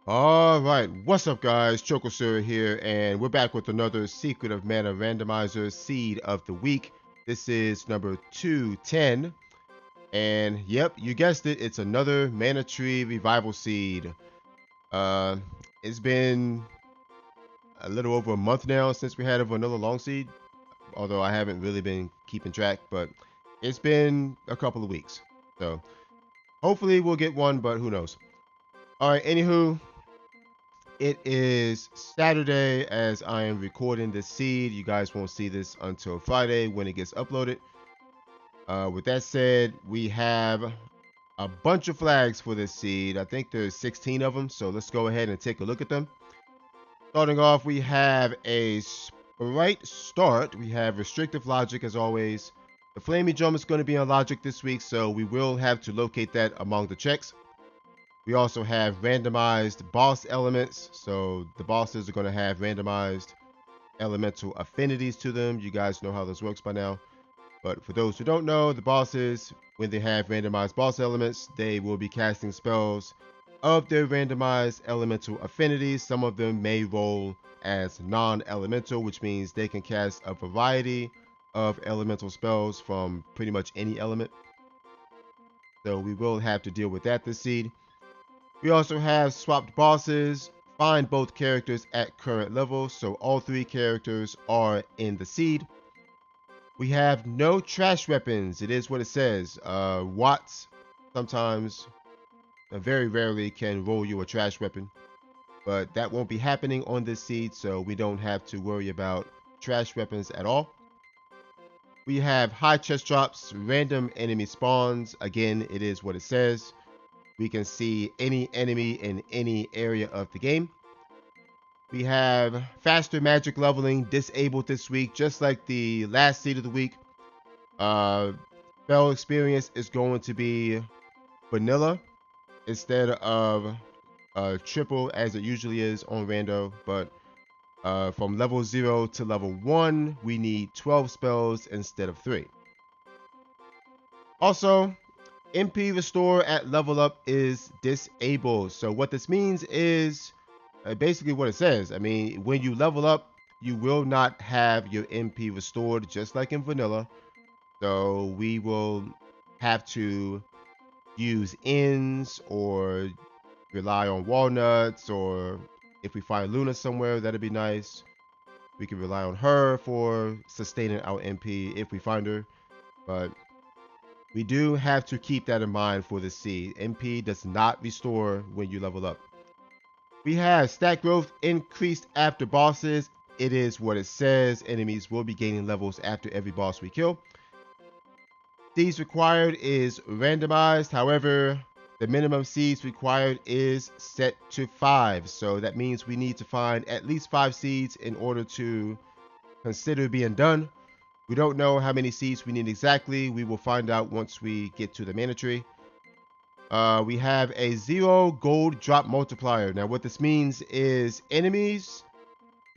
All right, what's up, guys? Chocosura here, and we're back with another Secret of Mana Randomizer Seed of the Week. This is number 210, and yep, you guessed it, it's another Mana Tree Revival Seed. Uh, it's been a little over a month now since we had a Vanilla Long Seed, although I haven't really been keeping track, but it's been a couple of weeks. So hopefully we'll get one, but who knows. All right, anywho, it is Saturday as I am recording this seed. You guys won't see this until Friday when it gets uploaded. With that said, we have a bunch of flags for this seed. I think there's 16 of them, so let's go ahead and take a look at them. Starting off, we have a Sprite Start. We have Restrictive Logic as always. The Flamey Drum is going to be on Logic this week, so we will have to locate that among the checks. We also have randomized boss elements. So the bosses are going to have randomized elemental affinities to them. You guys know how this works by now. But for those who don't know, the bosses, when they have randomized boss elements, they will be casting spells of their randomized elemental affinities. Some of them may roll as non-elemental, which means they can cast a variety of elemental spells from pretty much any element. So we will have to deal with that this seed. We also have swapped bosses. Find both characters at current level, so all three characters are in the seed. We have no trash weapons. It is what it says. Watts sometimes, very rarely, can roll you a trash weapon, but that won't be happening on this seed, so we don't have to worry about trash weapons at all. We have high chest drops, random enemy spawns. Again, it is what it says. We can see any enemy in any area of the game. We have faster magic leveling disabled this week, just like the last seed of the week. Spell experience is going to be vanilla instead of triple as it usually is on rando. But from level 0 to level 1, we need 12 spells instead of 3. Also, MP restore at level up is disabled. So what this means is basically what it says. I mean, when you level up, you will not have your MP restored, just like in vanilla. So we will have to use ends or rely on walnuts, or if we find Luna somewhere, that'd be nice. We can rely on her for sustaining our MP if we find her. But we do have to keep that in mind for the seed. MP does not restore when you level up. We have stat growth increased after bosses. It is what it says. Enemies will be gaining levels after every boss we kill. Seeds required is randomized. However, the minimum seeds required is set to 5. So that means we need to find at least 5 seeds in order to consider being done. We don't know how many seeds we need exactly. We will find out once we get to the mana tree. We have a 0 gold drop multiplier. Now what this means is enemies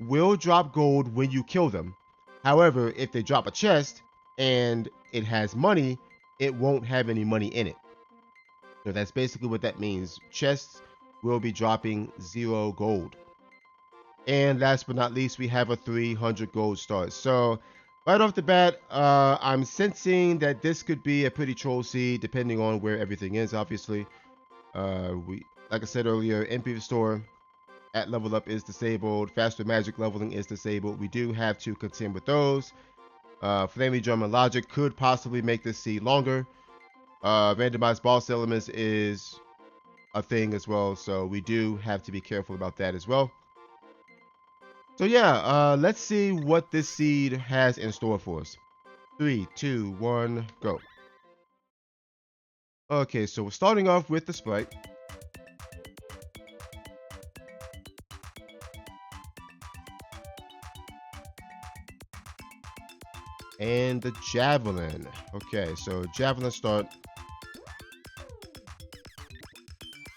will drop gold when you kill them. However, if they drop a chest and it has money, it won't have any money in it. So that's basically what that means. Chests will be dropping 0 gold. And last but not least, we have a 300 gold start. So right off the bat, I'm sensing that this could be a pretty troll seed, depending on where everything is, obviously. Like I said earlier, MP restore at level up is disabled. Faster magic leveling is disabled. We do have to contend with those. Flamey Drum and Logic could possibly make this seed longer. Randomized boss elements is a thing as well, so we do have to be careful about that as well. So yeah, let's see what this seed has in store for us. 3, 2, 1, go. Okay, so we're starting off with the Sprite. And the Javelin. Okay, so Javelin start.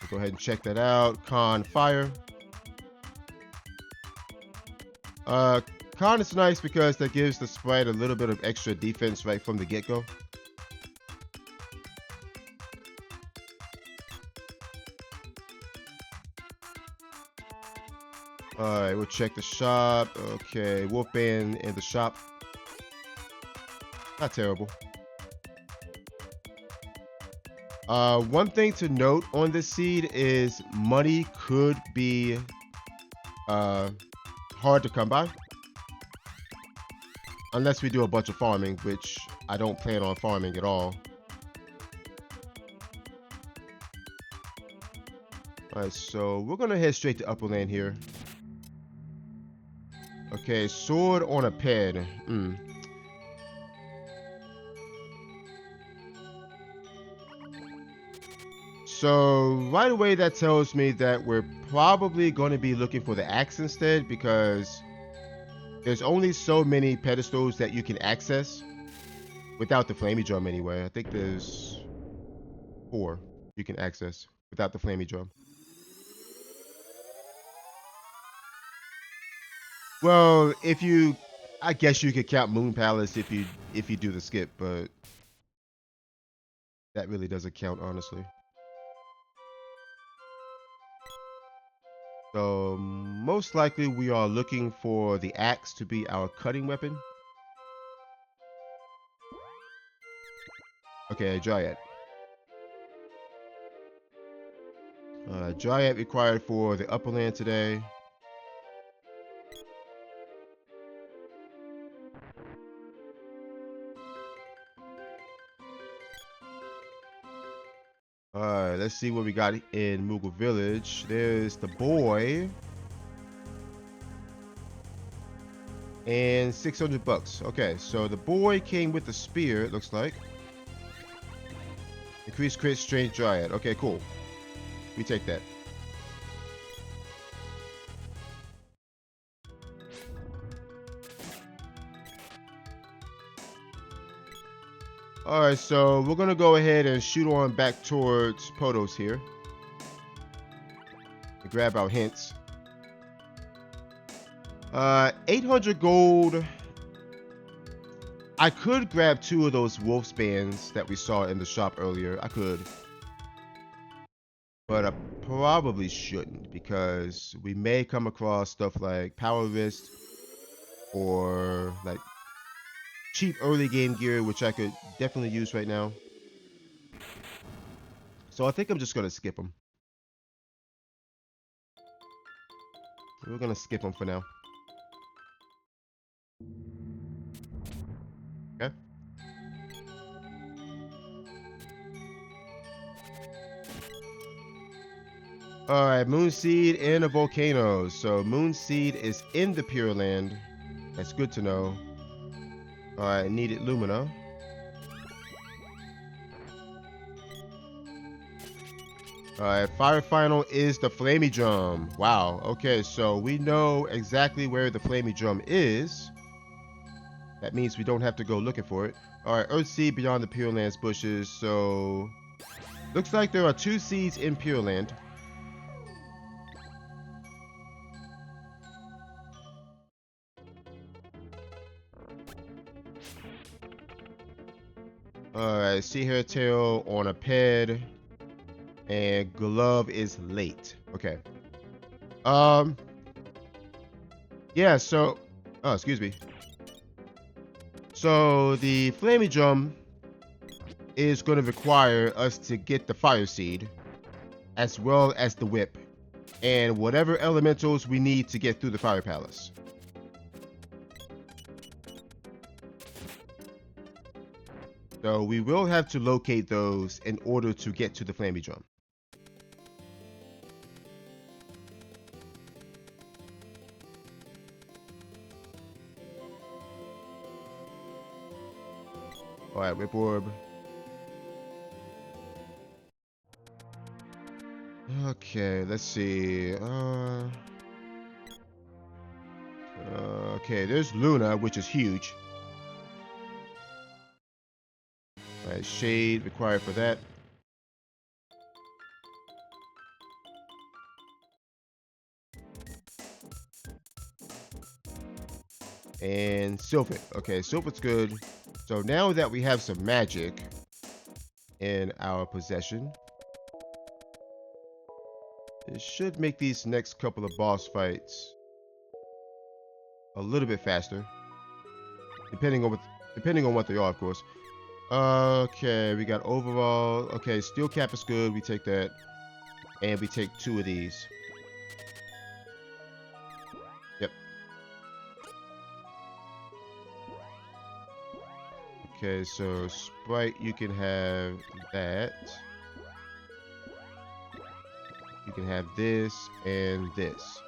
We'll go ahead and check that out. Con Fire. Con is nice because that gives the Sprite a little bit of extra defense right from the get-go. Alright, we'll check the shop. Okay, wolf band in the shop. Not terrible. One thing to note on this seed is money could be uh, hard to come by. Unless we do a bunch of farming, which I don't plan on farming at all. Alright, so we're gonna head straight to upper land here. Okay, sword on a ped. So right away that tells me that we're probably going to be looking for the axe instead, because there's only so many pedestals that you can access without the flamey drum anyway. I think there's 4 you can access without the flamey drum. Well, I guess you could count Moon Palace if you do the skip, but that really doesn't count, honestly. So most likely we are looking for the axe to be our cutting weapon. Okay, Dryad. Dryad required for the upper land today. Alright, let's see what we got in Moogle Village. There's the boy. And 600 bucks. Okay, so the boy came with the spear, it looks like. Increased crit strength Dryad. Okay, cool. We take that. Alright, so we're gonna go ahead and shoot on back towards Potos here. Grab our hints. 800 gold. I could grab 2 of those wolf's bands that we saw in the shop earlier. I could. But I probably shouldn't, because we may come across stuff like power wrist or like cheap early game gear, which I could definitely use right now. So I think I'm just going to skip them. We're going to skip them for now. Okay. Alright, Moonseed in a volcano. So Moonseed is in the Pure Land. That's good to know. Alright, needed Lumina. Alright, Fire Final is the Flamey Drum. Wow, okay, so we know exactly where the Flamey Drum is. That means we don't have to go looking for it. Alright, Earthseed beyond the Pure Land's bushes. So, looks like there are 2 seeds in Pure Land. Alright, Sea Hair Tail on a ped. And Glove is late. Okay. Yeah, so... Oh, excuse me. So, the Flamey Drum is going to require us to get the Fire Seed, as well as the Whip, and whatever elementals we need to get through the Fire Palace. So, we will have to locate those in order to get to the Flamey Drum. Alright, Whip Orb. Okay, let's see. Okay, there's Luna, which is huge. Alright, Shade required for that. And Sylphic. Okay, Sylphic's good. So now that we have some magic in our possession, it should make these next couple of boss fights a little bit faster, depending on what they are, of course. Okay, we got overall. Okay, steel cap is good. We take that, and we take 2 of these. Yep. Okay, so Sprite, you can have that. You can have this and this.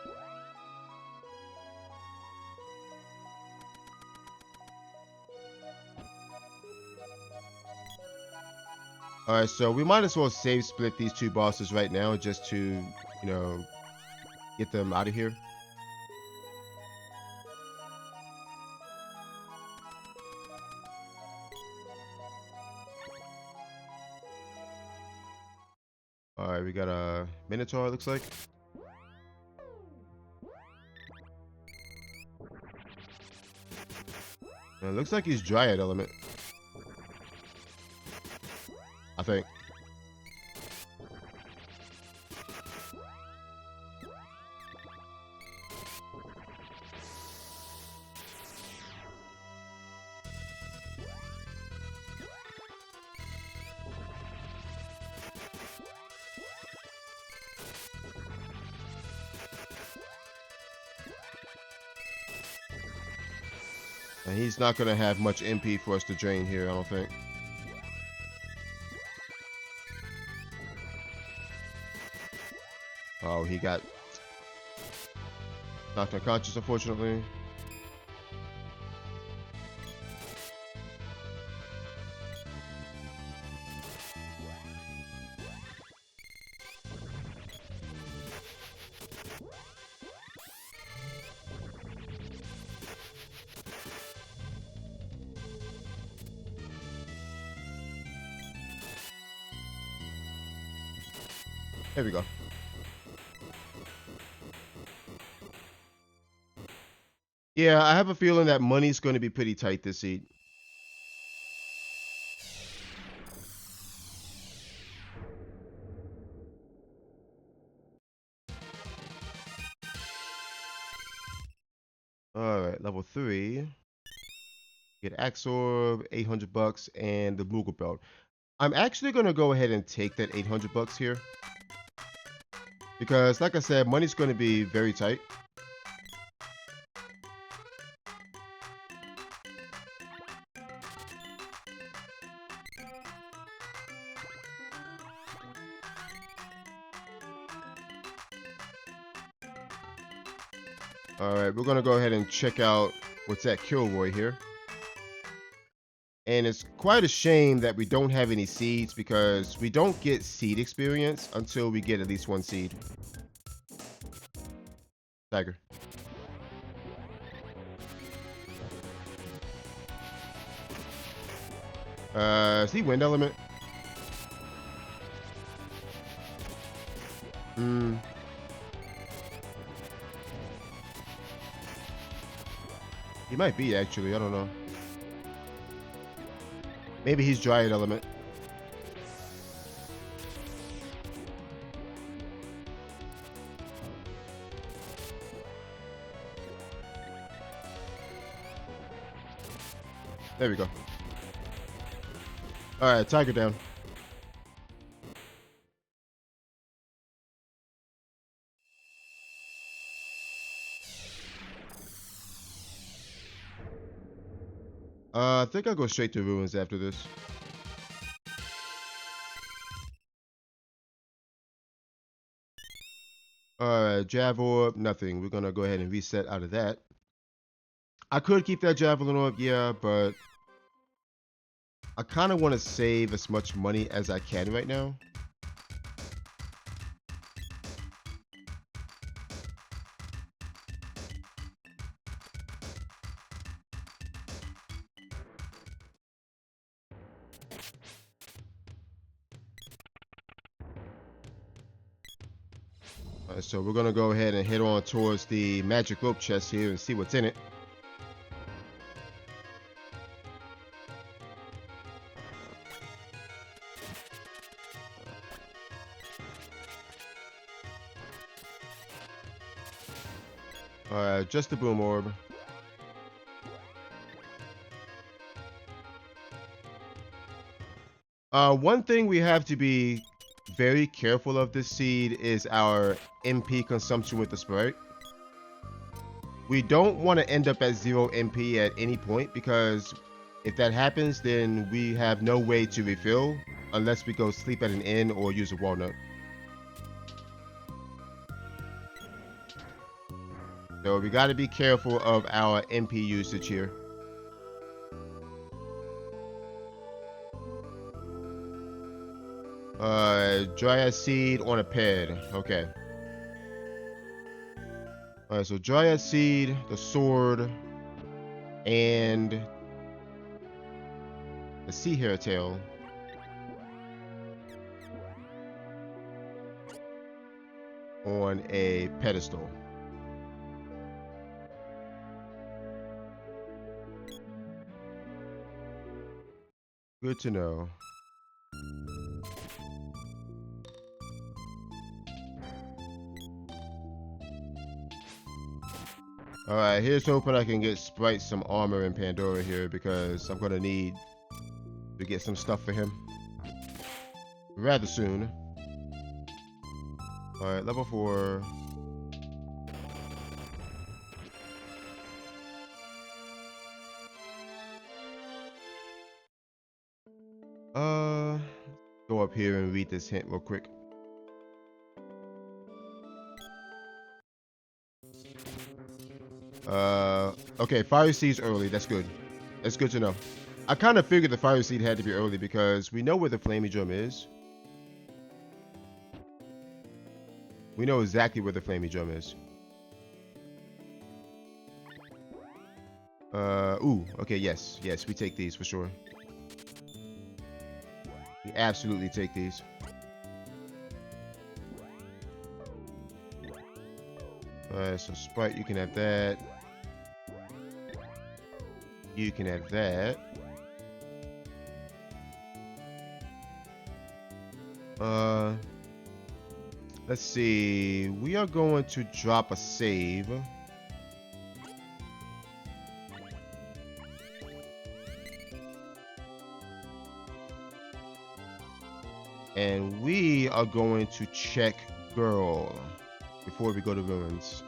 Alright, so we might as well save split these 2 bosses right now just to, you know, get them out of here. Alright, we got a Minotaur, it looks like. It looks like he's Dryad element, I think. And he's not going to have much MP for us to drain here, I don't think. Oh, he got knocked unconscious, unfortunately. There we go. Yeah, I have a feeling that money's going to be pretty tight this seed. Alright, level 3. Get Axe Orb, 800 bucks, and the Moogle Belt. I'm actually going to go ahead and take that 800 bucks here. Because, like I said, money's going to be very tight. Alright, we're going to go ahead and check out what's at Kilroy here. And it's quite a shame that we don't have any seeds because we don't get seed experience until we get at least 1 seed. Tiger. Is he wind element? He might be, actually. I don't know. Maybe he's Dryad element. There we go. Alright, Tiger down. I think I'll go straight to Ruins after this. Alright, Jav Orb, nothing. We're gonna go ahead and reset out of that. I could keep that Javelin Orb, yeah, but I kind of want to save as much money as I can right now. So we're gonna go ahead and head on towards the magic rope chest here and see what's in it. Alright, just the boom orb. One thing we have to be very careful of this seed is our MP consumption with the sprite. We don't want to end up at 0 MP at any point, because if that happens, then we have no way to refill unless we go sleep at an inn or use a walnut. So we got to be careful of our MP usage here. Dryad seed on a ped. Okay. Alright, so Dryad seed, the sword, and the sea hare tail. On a pedestal. Good to know. Alright, here's hoping I can get Sprite some armor in Pandora here, because I'm gonna need to get some stuff for him rather soon. Alright, level 4. Go up here and read this hint real quick. Okay, fire seed's early. That's good. That's good to know. I kind of figured the fire seed had to be early because we know where the flaming drum is. We know exactly where the flaming drum is. Ooh, okay, yes, we take these for sure. We absolutely take these. Alright, so Sprite, you can have that. You can have that. Let's see. We are going to drop a save. And we are going to check girl before we go to ruins.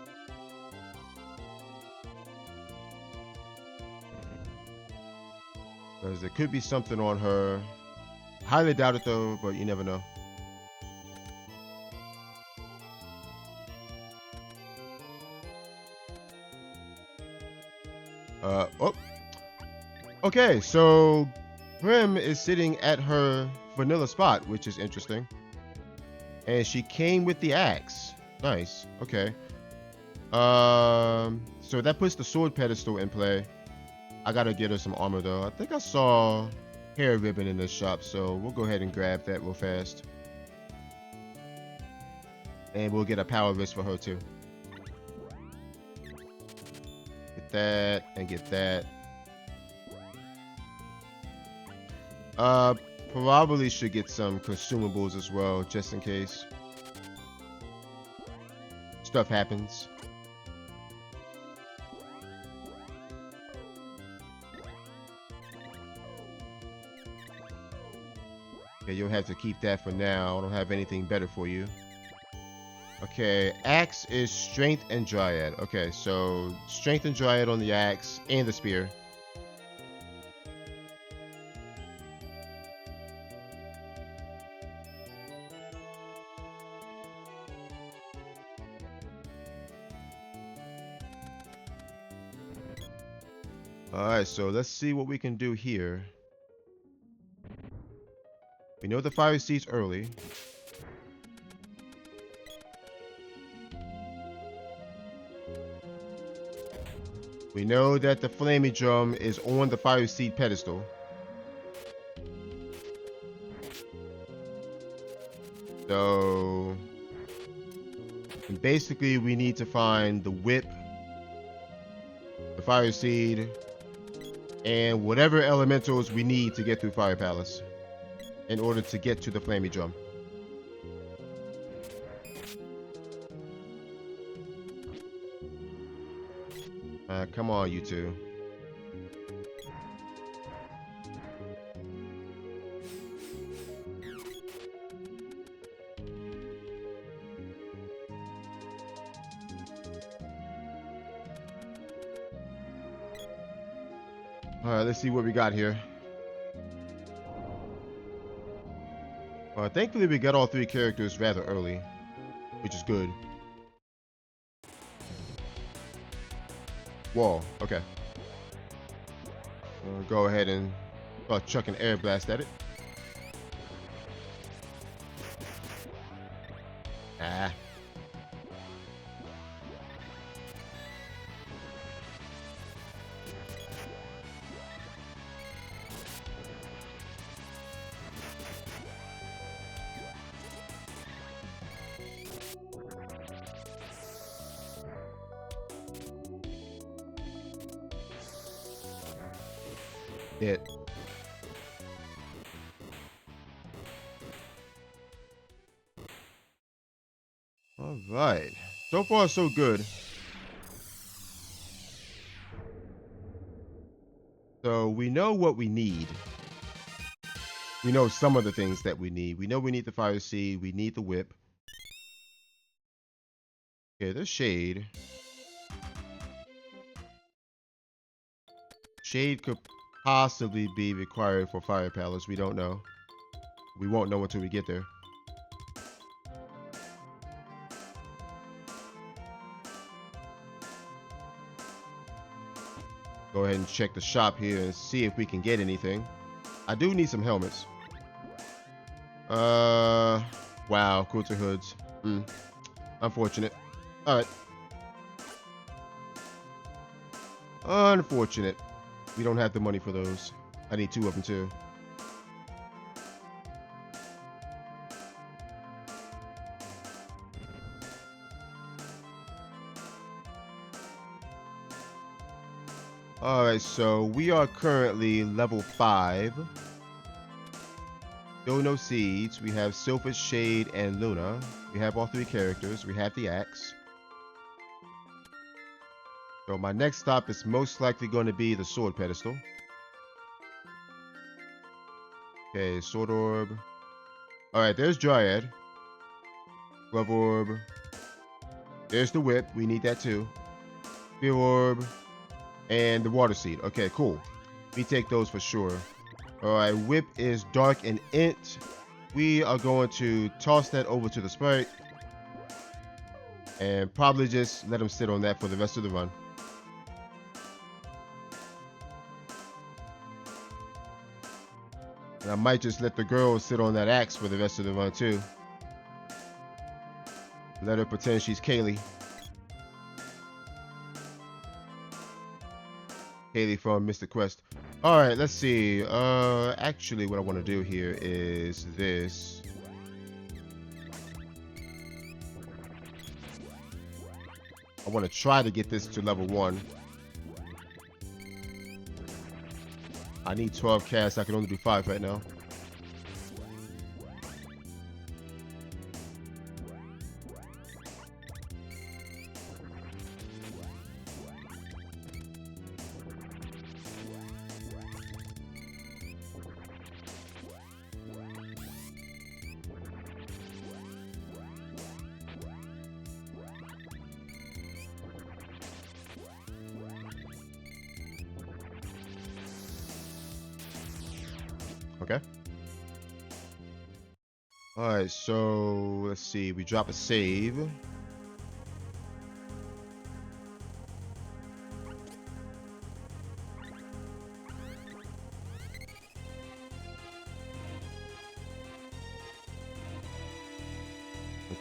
Because there could be something on her. Highly doubt it though, but you never know. Oh. Okay, so Grim is sitting at her vanilla spot, which is interesting. And she came with the axe. Nice. Okay. So that puts the sword pedestal in play. I gotta get her some armor though. I think I saw hair ribbon in this shop, so we'll go ahead and grab that real fast. And we'll get a power wrist for her too. Get that and get that. Probably should get some consumables as well, just in case stuff happens. Okay, you'll have to keep that for now. I don't have anything better for you. Okay, axe is strength and dryad. Okay, so strength and dryad on the axe and the spear. Alright, so let's see what we can do here. We know the fire seed's early. We know that the flaming drum is on the fire seed pedestal. So basically we need to find the whip, the fire seed, and whatever elementals we need to get through Fire Palace in order to get to the flaming drum. Come on, you two. Alright, let's see what we got here. Thankfully, we got all 3 characters rather early, which is good. Whoa, okay. Go ahead and chuck an air blast at it. Ah. Hit. All right. So far, so good. So we know what we need. We know some of the things that we need. We know we need the fire seed. We need the whip. Okay, there's shade. Shade could possibly be required for fire palace. We don't know. We won't know until we get there. Go ahead and check the shop here and see if we can get anything. I do need some helmets. Wow, quilter hoods. Unfortunate. All right. Unfortunate. We don't have the money for those. I need 2 of them too. All right, so we are currently level 5. Still no seeds. We have Silver, Shade, and Luna. We have all 3 characters. We have the axe. So my next stop is most likely going to be the sword pedestal. Okay, sword orb. All right, there's Dryad. Glove orb. There's the whip. We need that too. Spear orb. And the water seed. Okay, cool. We take those for sure. All right, whip is dark and int. We are going to toss that over to the sprite. And probably just let him sit on that for the rest of the run. And I might just let the girl sit on that axe for the rest of the run too. Let her pretend she's Kaylee. Kaylee from Mr. Quest. All right, let's see. Actually, what I want to do here is this. I want to try to get this to level 1. I need 12 casts. I can only do 5 right now. Okay. All right, so let's see. We drop a save. We'll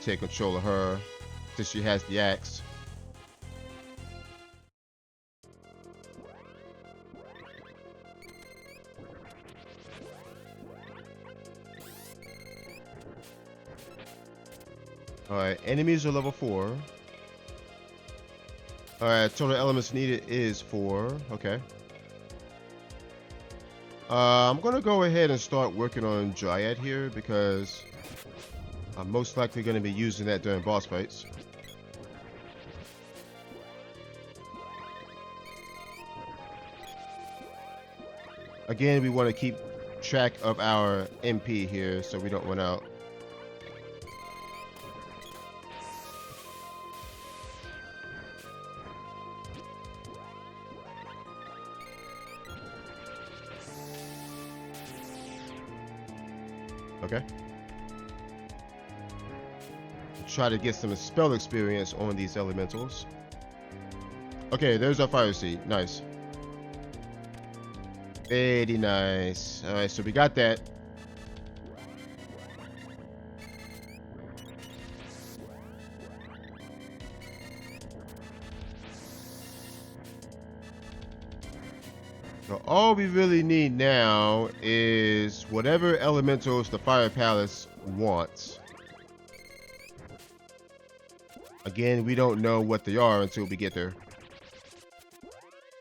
take control of her since she has the axe. Alright, enemies are level 4. Alright, total elements needed is 4. Okay. I'm gonna go ahead and start working on Dryad here because I'm most likely gonna be using that during boss fights. Again, we want to keep track of our MP here so we don't run out. Okay. Try to get some spell experience on these elementals. Okay, there's our fire seed. Nice. Very nice. All right, so we got that. So all we really need now is whatever elementals the Fire Palace wants. Again, we don't know what they are until we get there.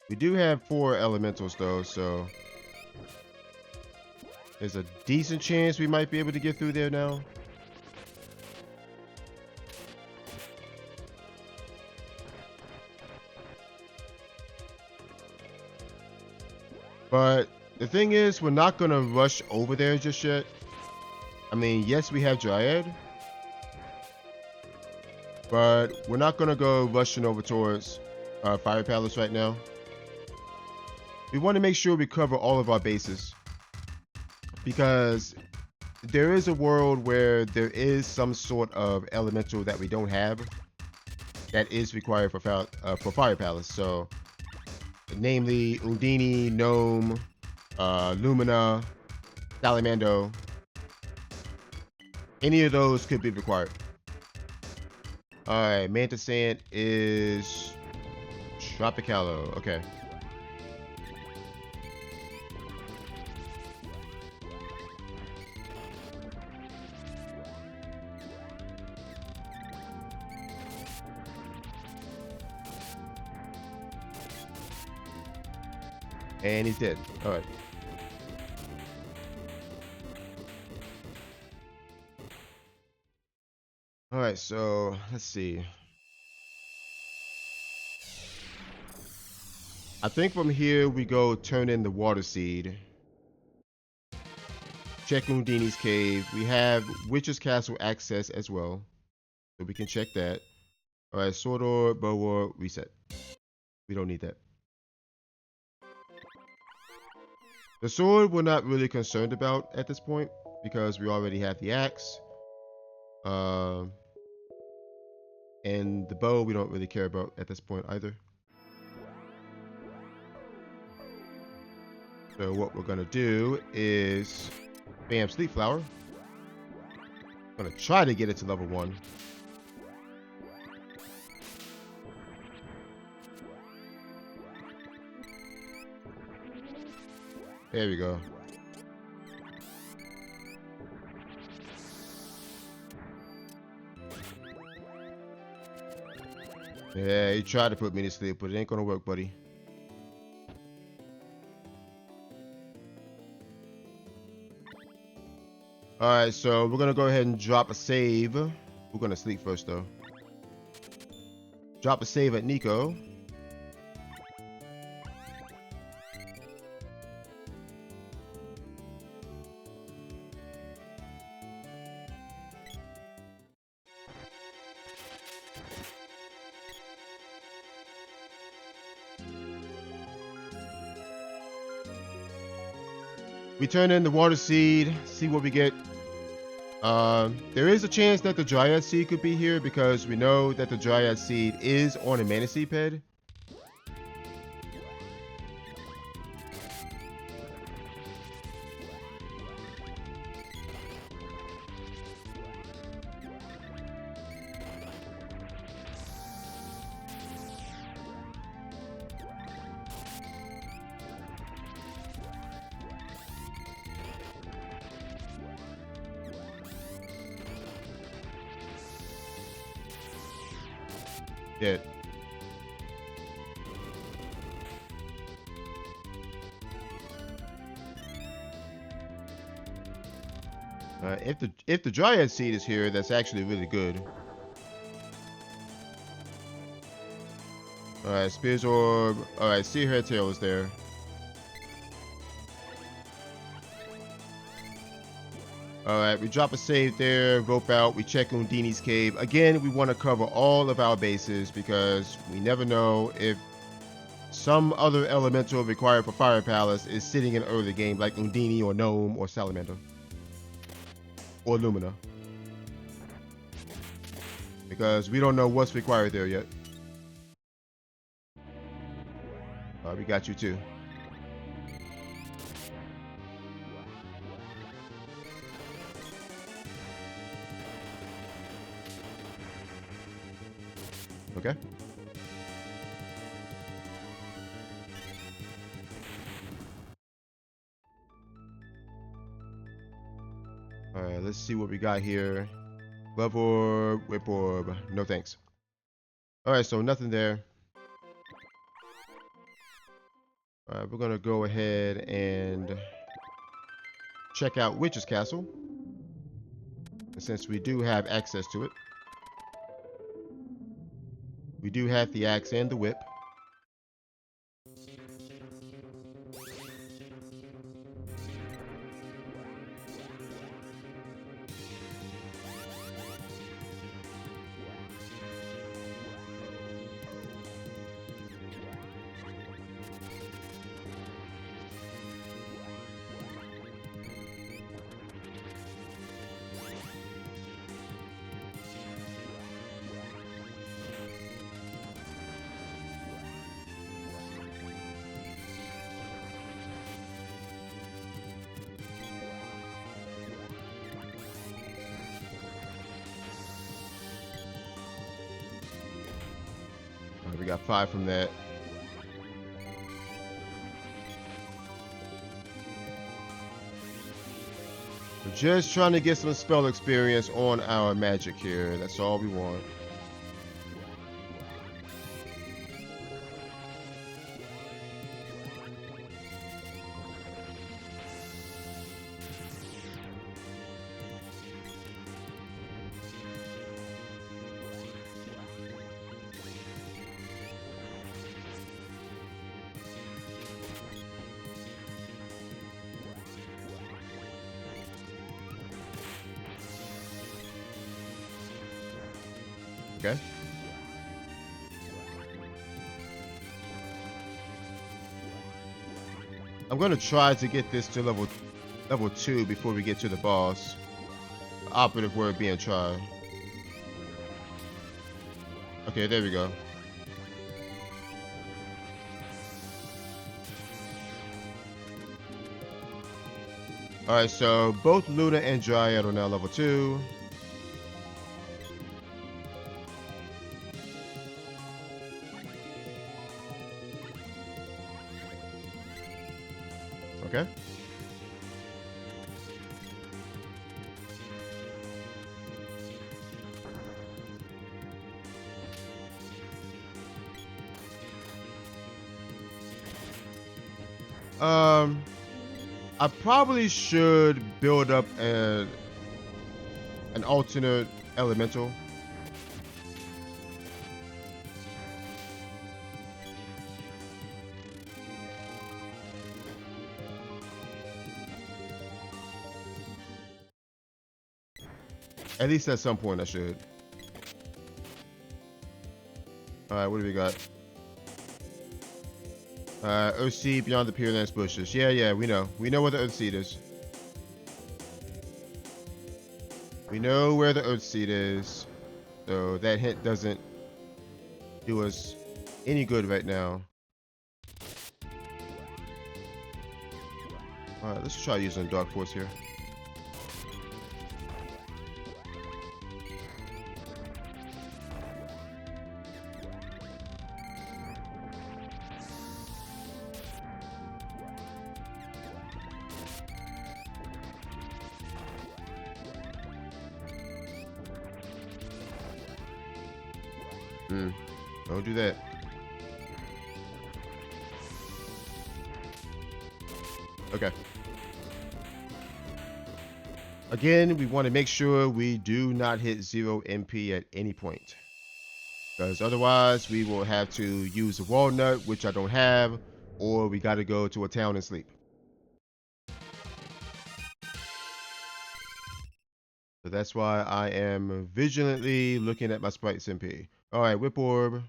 We do have 4 elementals though, so there's a decent chance we might be able to get through there now. But the thing is, we're not going to rush over there just yet. I mean, yes, we have Dryad, but we're not going to go rushing over towards Fire Palace right now. We want to make sure we cover all of our bases, because there is a world where there is some sort of elemental that we don't have that is required for Fire Palace. So, namely Undini, Gnome, Lumina, Salamando. Any of those could be required. Alright, Manta Sand is Tropicalo. Okay. And he's dead. Alright. Alright, so let's see. I think from here we go turn in the water seed. Check Undini's cave. We have Witch's Castle access as well, so we can check that. Alright, Sword Orb, Bow Orb, reset. We don't need that. The sword we're not really concerned about at this point because we already have the axe. And the bow we don't really care about at this point either. So what we're gonna do is bam, Sleep Flower. I'm gonna try to get it to level 1. There we go. Yeah, you tried to put me to sleep, but it ain't gonna work, buddy. Alright, so we're gonna go ahead and drop a save. We're gonna sleep first, though. Drop a save at Nico. We turn in the water seed, see what we get. There is a chance that the Dryad seed could be here because we know that the Dryad seed is on a Mana Seed pad. Dead. If the Dryad seed is here, that's actually really good. All right, Spears Orb. All right, Seahead Tail is there. Alright, we drop a save there, rope out, we check Undini's cave. Again, we want to cover all of our bases because we never know if some other elemental required for Fire Palace is sitting in early game like Undini or Gnome or Salamander. or Lumina, because we don't know what's required there yet. All right, we got you too. Okay. All right, let's see what we got here. Love orb, whip orb. No thanks. All right, so nothing there. All right, we're gonna go ahead and check out Witch's Castle. And since we do have access to it, we do have the axe and the whip. All right, we got 5 from that. We're just trying to get some spell experience on our magic here. That's all we want. Okay. I'm gonna try to get this to level 2 before we get to the boss. The operative word being try. Okay, there we go. Alright, so both Luna and Dryad are now level 2. Okay. I probably should build up an alternate elemental. At least at some point I should. Alright, what do we got? Earthseed beyond the Peerlands bushes. Yeah, we know. We know where the Earthseed is. We know where the Earthseed is. So that hint doesn't do us any good right now. Alright, let's try using Dark Force here. Don't do that. Okay. Again, we want to make sure we do not hit 0 MP at any point, because otherwise we will have to use a walnut, which I don't have, or we got to go to a town and sleep. So that's why I am vigilantly looking at my Sprite's MP. All right, Whip Orb.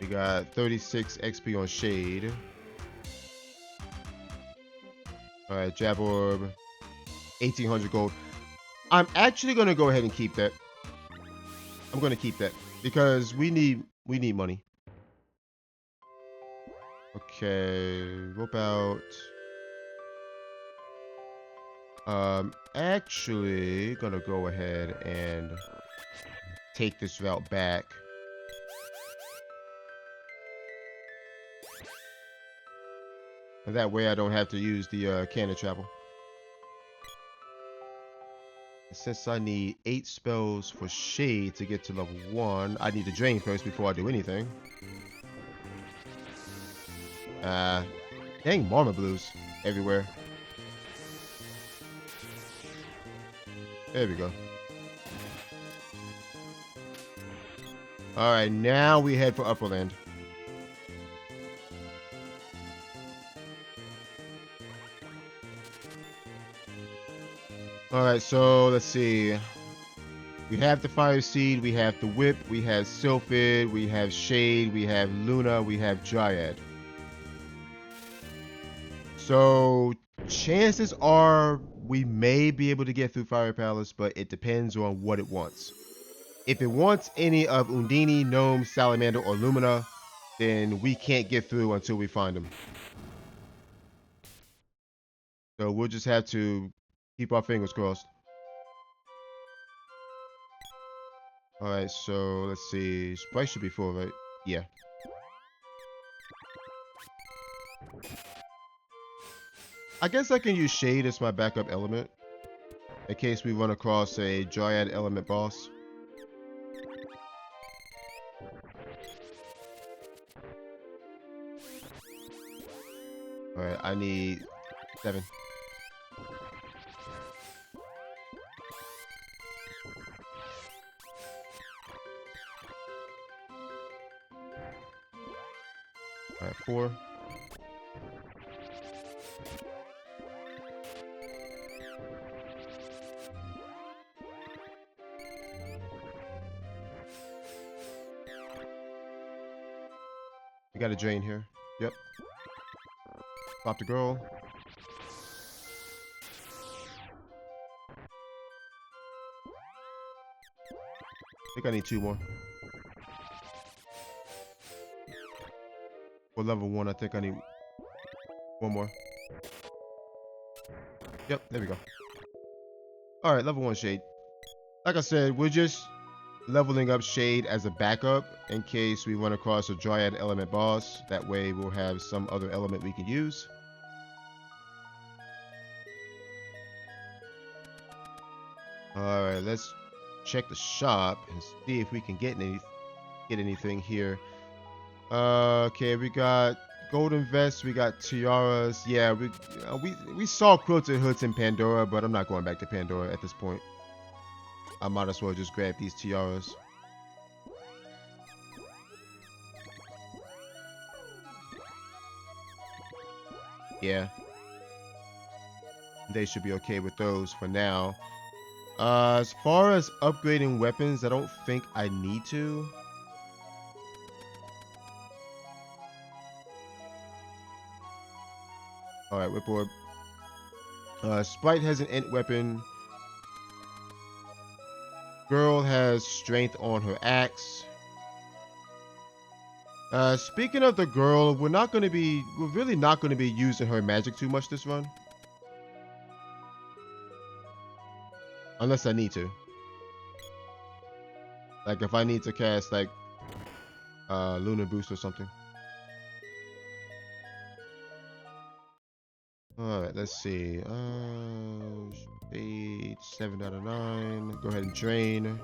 We got 36 XP on Shade. All right, Jab Orb, 1,800 gold. I'm actually gonna go ahead and keep that. I'm gonna keep that because we need money. Okay, what about actually gonna go ahead and take this route back. And that way I don't have to use the cannon travel. Since I need 8 spells for Shade to get to level 1, I need to drain first before I do anything. Dang Marma Blues everywhere. There we go. Alright, now we head for Upperland. Alright, so let's see. We have the Fire Seed, we have the Whip, we have Sylphid, we have Shade, we have Luna, we have Dryad. So chances are we may be able to get through Fire Palace, but it depends on what it wants. If it wants any of Undini, Gnome, Salamander, or Lumina, then we can't get through until we find them. So we'll just have to keep our fingers crossed. Alright, so let's see. Sprite should be full, right? Yeah. I guess I can use Shade as my backup element in case we run across a Dryad element boss. Alright, I need 7. Alright, 4. We got a drain here. Yep. Pop the girl. I think I need 2 more. For level 1, I think I need 1 more. Yep, there we go. Alright, level 1 Shade. Like I said, we're just leveling up Shade as a backup in case we run across a Dryad element boss. That way we'll have some other element we can use. Alright, let's check the shop and see if we can get anything here. Okay, we got golden vests, we got tiaras. Yeah, we saw quilted hoods in Pandora, but I'm not going back to Pandora at this point. I might as well just grab these tiaras. Yeah. They should be okay with those for now. As far as upgrading weapons, I don't think I need to. Alright, whip orb. Sprite has an int weapon. Girl has strength on her axe. Speaking of the girl, we're really not going to be using her magic too much this run. Unless I need to. Like if I need to cast like Lunar Boost or something. Alright, let's see. 8, 7 out of 9. Go ahead and drain.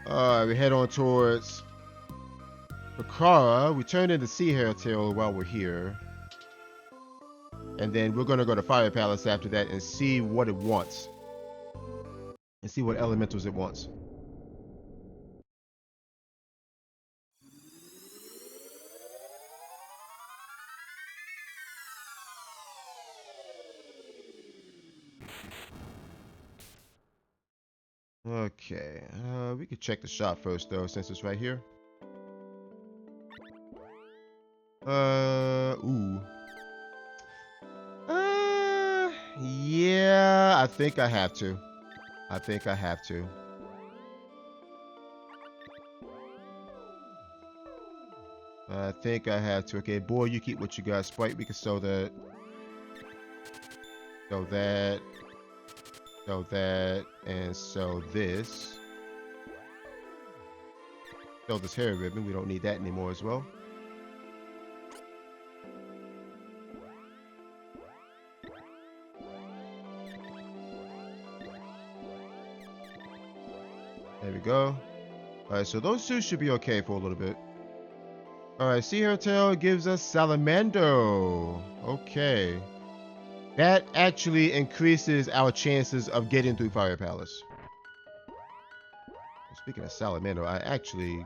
Alright, we head on towards Bakara. We turn into Sea Hair Tail while we're here. And then we're gonna go to Fire Palace after that and see what it wants. And see what elementals it wants. Okay, we could check the shop first though, since it's right here. Ooh. Yeah, I think I have to. I think I have to. I think I have to. Okay, boy, you keep what you got. Sprite, we can sell that. Sell that. Sell that. And sell this. Sell this hair ribbon. We don't need that anymore as well. There we go. Alright, so those two should be okay for a little bit. Alright, Sea Hair Tail gives us Salamando. Okay. That actually increases our chances of getting through Fire Palace. Speaking of Salamando, I actually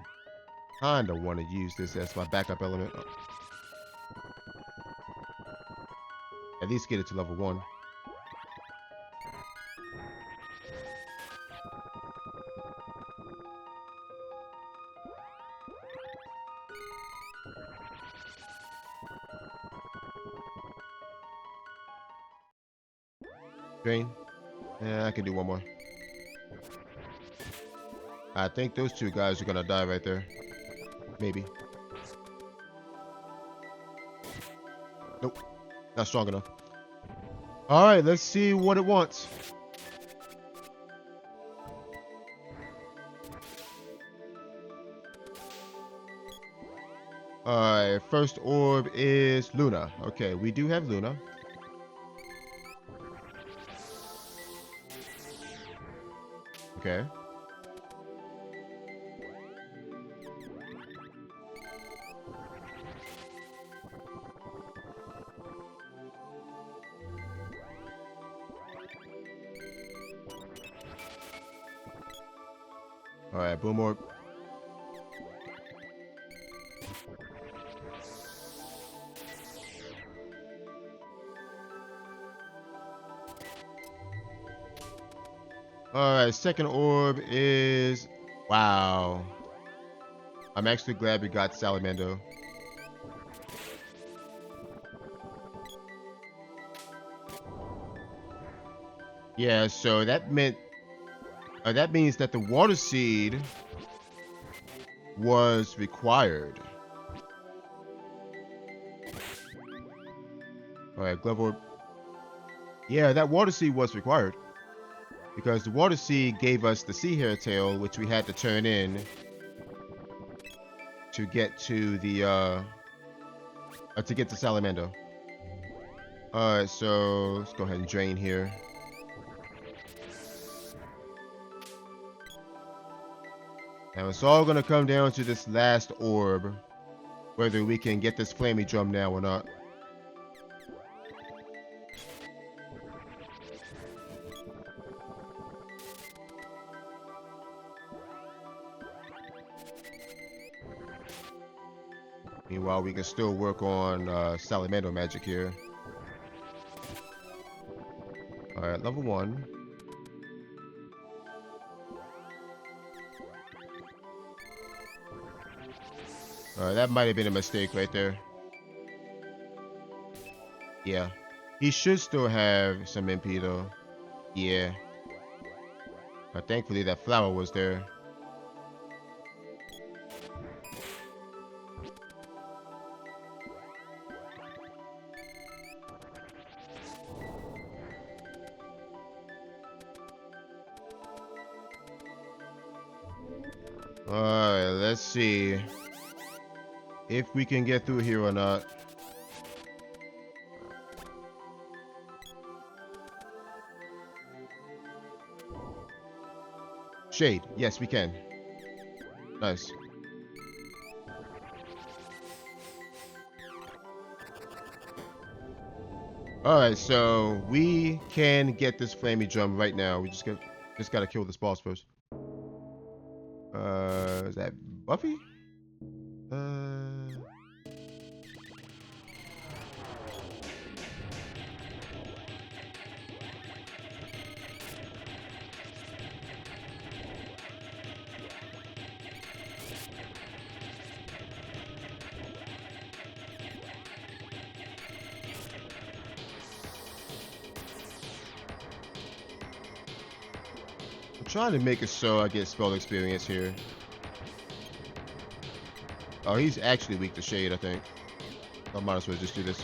kinda want to use this as my backup element. At least get it to level 1. Drain. Yeah, I can do one more. I think those two guys are gonna die right there. Maybe. Nope. Not strong enough. Alright, let's see what it wants. Alright, first orb is Luna. Okay, we do have Luna. Okay. Alright, boom orb. Alright, second orb is... Wow. I'm actually glad we got Salamando. Yeah, so that meant... that means that the water seed was required. Alright, glove orb. Yeah, that water seed was required. Because the water seed gave us the sea hair tail, which we had to turn in to get to the to get to Salamando. Alright, so let's go ahead and drain here. Now it's all gonna come down to this last orb, whether we can get this flamey drum now or not. Meanwhile, we can still work on Salamando magic here. Alright, level 1. Alright, that might have been a mistake right there. Yeah. He should still have some MP though. Yeah. But thankfully that flower was there. Alright, let's see if we can get through here or not. Shade. Yes, we can. Nice. Alright, so we can get this flamey drum right now. We just gotta kill this boss first. Is that Buffy? trying to make it so I get spell experience here. Oh, he's actually weak to shade, I think. I might as well just do this.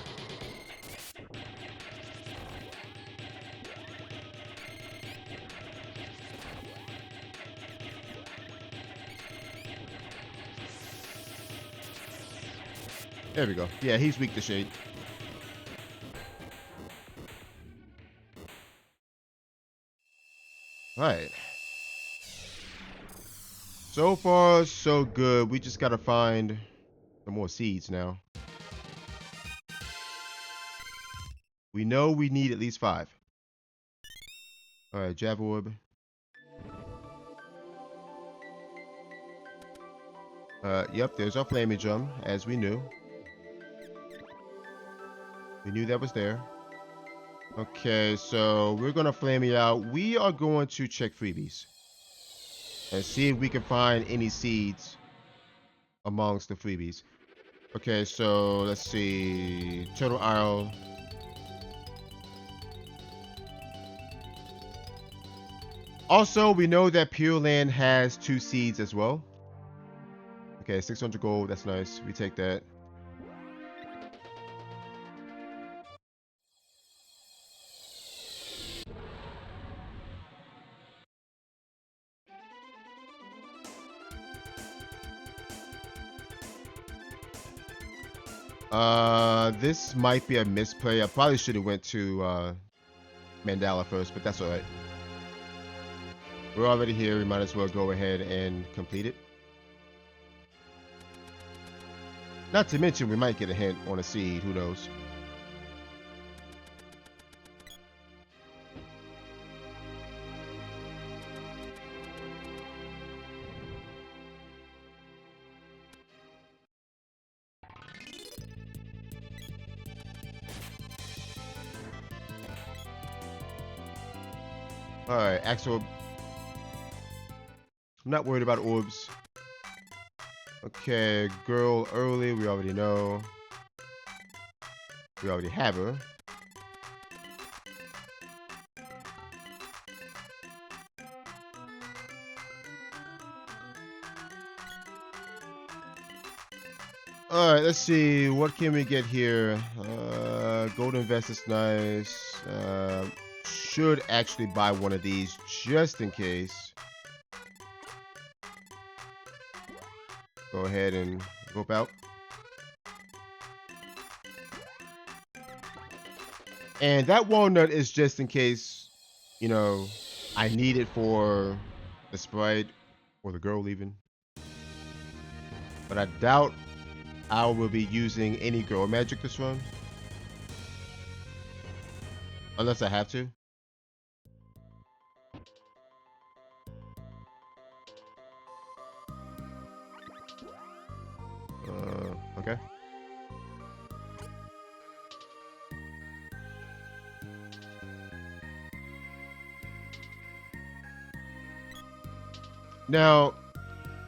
There we go. Yeah, he's weak to shade. Alright. So far, so good. We just gotta find some more seeds now. We know we need at least 5. Alright, Jab Orb. Yep, there's our Flaming Drum, as we knew. We knew that was there. Okay, so we're gonna flame it out. We are going to check freebies and see if we can find any seeds amongst the freebies. Okay, so let's see. Turtle Isle. Also, we know that Pure Land has 2 seeds as well. Okay, 600 gold. That's nice. We take that. This might be a misplay. I probably should have went to Mandala first, but that's all right. We're already here. We might as well go ahead and complete it. Not to mention, we might get a hint on a seed. Who knows? Alright, Axel. I'm not worried about orbs. Okay, girl early, we already know. We already have her. Alright, let's see. What can we get here? Golden vest is nice. Should actually buy one of these just in case. Go ahead and rope out. And that walnut is just in case, you know, I need it for the sprite or the girl even. But I doubt I will be using any girl magic this run. Unless I have to. Okay. Now,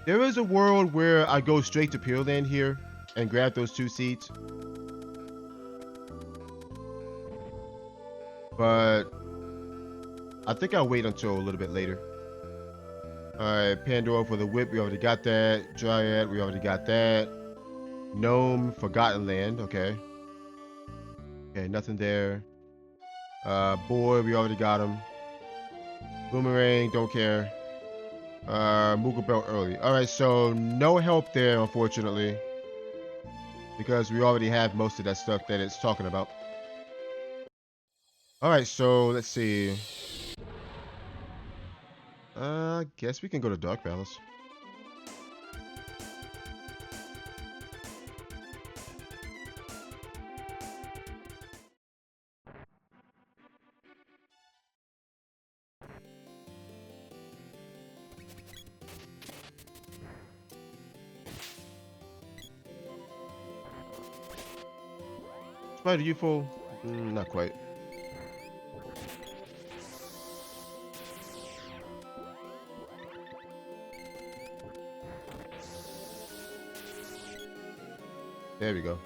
there is a world where I go straight to Pure Land here and grab those 2 seeds. But I think I'll wait until a little bit later. Alright, Pandora for the whip, we already got that. Dryad, we already got that. Gnome, Forgotten Land, okay. Okay, nothing there. Boy, we already got him. Boomerang, don't care. Moogle Belt early. Alright, so no help there, unfortunately. Because we already have most of that stuff that it's talking about. Alright, so let's see. I guess we can go to Dark Palace. Spider, you full? Not quite. There we go.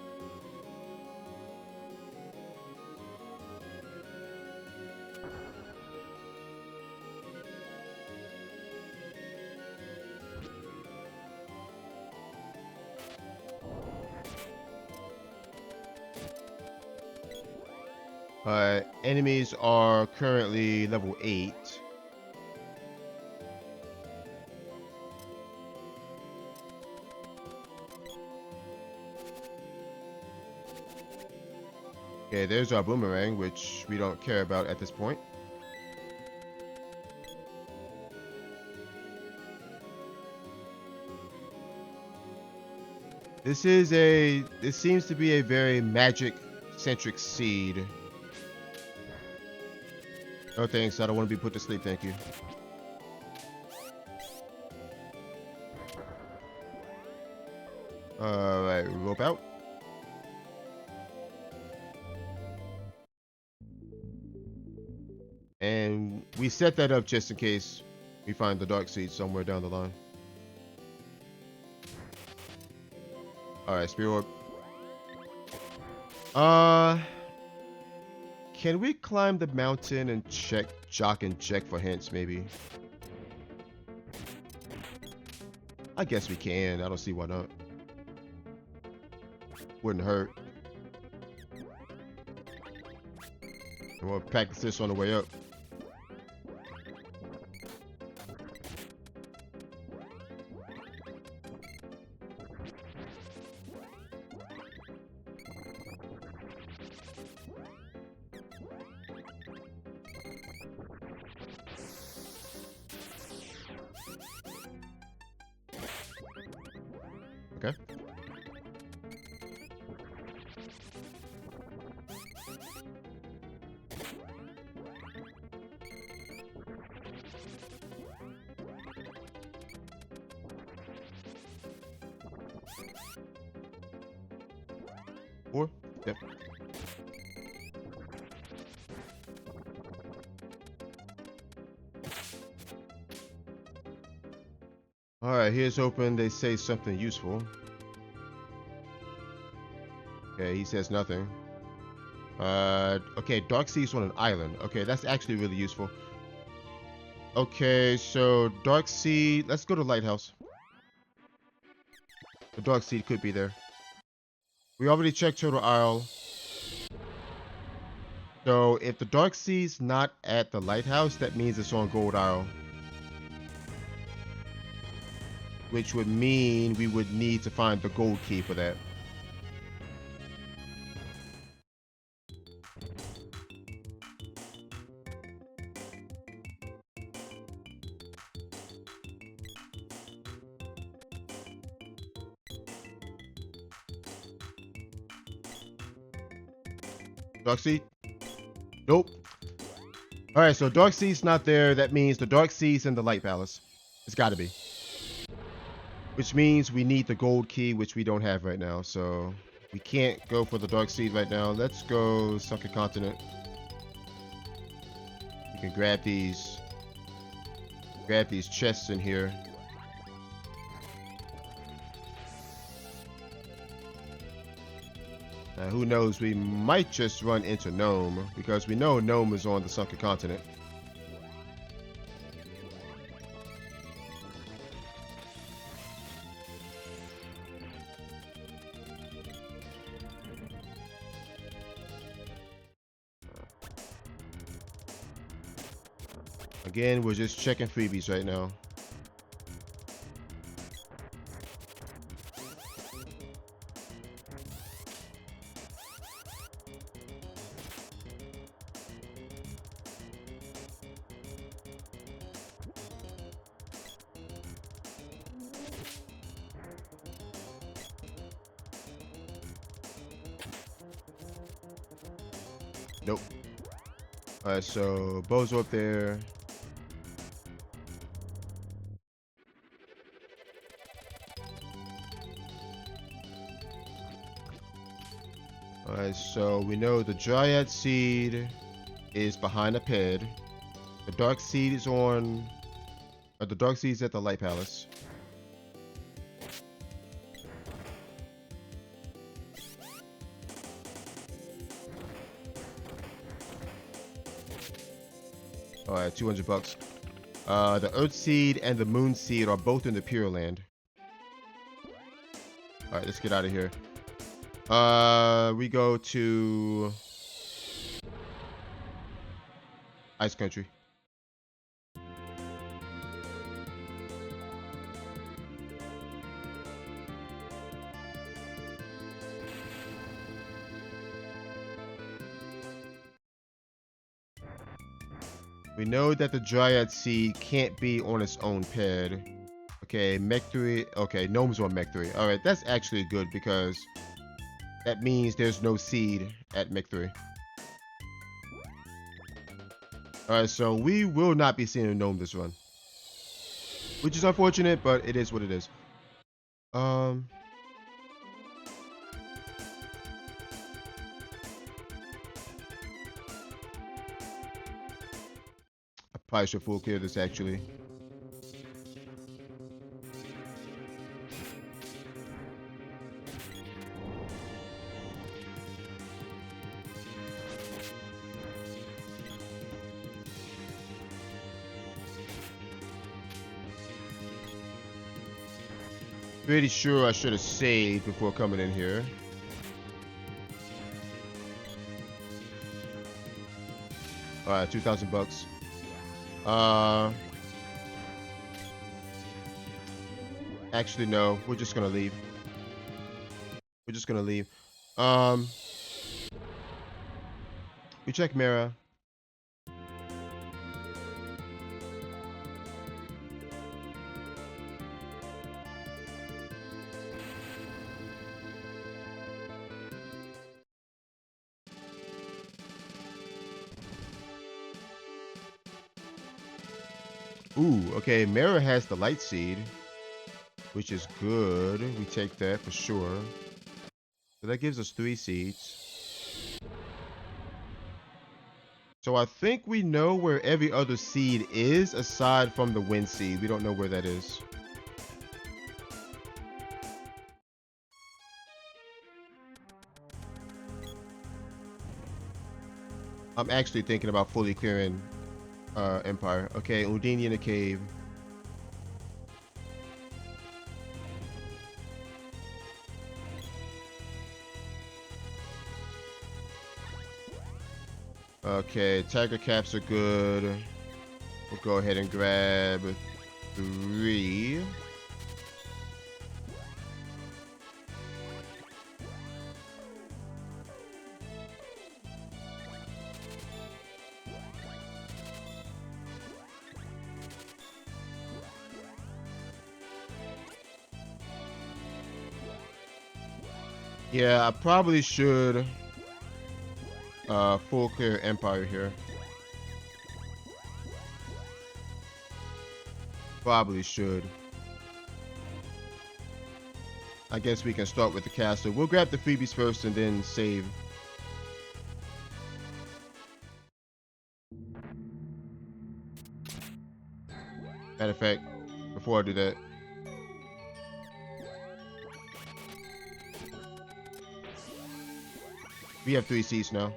Enemies are currently level 8. Okay, there's our boomerang, which we don't care about at this point. This seems to be a very magic-centric seed. No thanks, I don't want to be put to sleep, thank you. Alright, rope out. And we set that up just in case we find the dark seed somewhere down the line. Alright, spear orb. Can we climb the mountain and jock and check for hints, maybe? I guess we can. I don't see why not. Wouldn't hurt. And we'll practice this on the way up. Okay. Four. Yep. Alright, here's hoping they say something useful. Okay, he says nothing. Okay, Dark Seed's on an island. Okay, that's actually really useful. Okay, so Dark Seed, let's go to Lighthouse. The Dark Seed could be there. We already checked Turtle Isle. So if the Dark Seed's not at the Lighthouse, that means it's on Gold Isle. Which would mean we would need to find the gold key for that. Dark Seed? Nope. Alright, so Dark Seed's not there. That means the Dark Seed's in the Light Palace. It's gotta be. Which means we need the gold key, which we don't have right now. So we can't go for the Dark Seed right now. Let's go Sunken Continent. You can grab these chests in here. Now, who knows, we might just run into Gnome, because we know Gnome is on the Sunken Continent. Again, we're just checking freebies right now. Nope. Alright, so Bozo up there. Alright, so we know the Dryad Seed is behind a ped. The Dark Seed is on... the Dark Seed is at the Light Palace. Alright, 200 bucks. The Earth Seed and the Moon Seed are both in the Pure Land. Alright, let's get out of here. We go to Ice Country. We know that the Dryad Seed can't be on its own pad. Okay, Mech 3. Okay, Gnome's on Mech 3. Alright, that's actually good because that means there's no seed at Mech 3. Alright, so we will not be seeing a Gnome this run. Which is unfortunate, but it is what it is. I probably should full clear this actually. Pretty sure I should have saved before coming in here. Alright, 2,000 bucks. Actually, no. We're just gonna leave. We're just gonna leave. We check Mara. Ooh, okay. Mara has the light seed, which is good. We take that for sure. So that gives us 3 seeds. So I think we know where every other seed is aside from the wind seed. We don't know where that is. I'm actually thinking about fully clearing Empire. Okay, Undini in a cave. Okay, Tiger Caps are good. We'll go ahead and grab 3. Yeah, I probably should full clear Empire here. Probably should. I guess we can start with the castle. We'll grab the freebies first and then save. Matter of fact, before I do that, we have 3 seats now.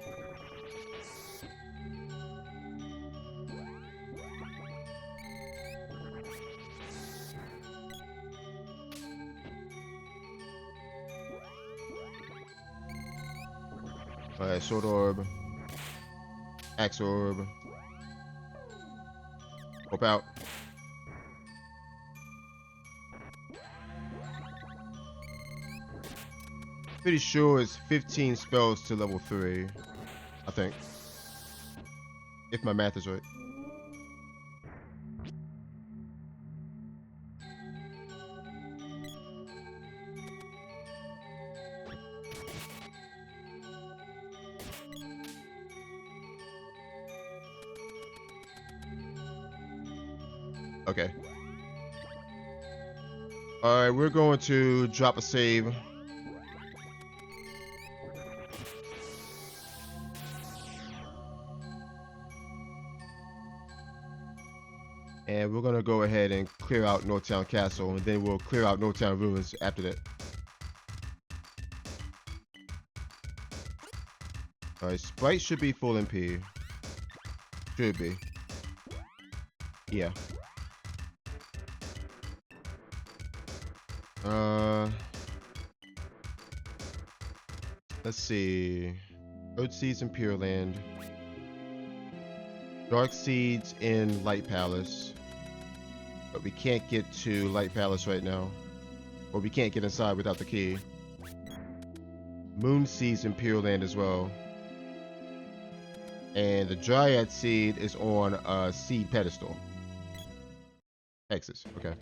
Alright, Sword Orb. Axe Orb. Hope out. Pretty sure it's 15 spells to level 3. I think. If my math is right. Okay. Alright, we're going to drop a save. And we're going to go ahead and clear out Northtown Castle, and then we'll clear out Northtown Ruins after that. Alright, Sprite should be full MP. Should be. Yeah. Let's see. Earthseeds and Pure Land. Dark Seeds in Light Palace. But we can't get to Light Palace right now. Or we can't get inside without the key. Moon Seeds in Pure Land as well. And the Dryad Seed is on a seed pedestal. Texas, okay.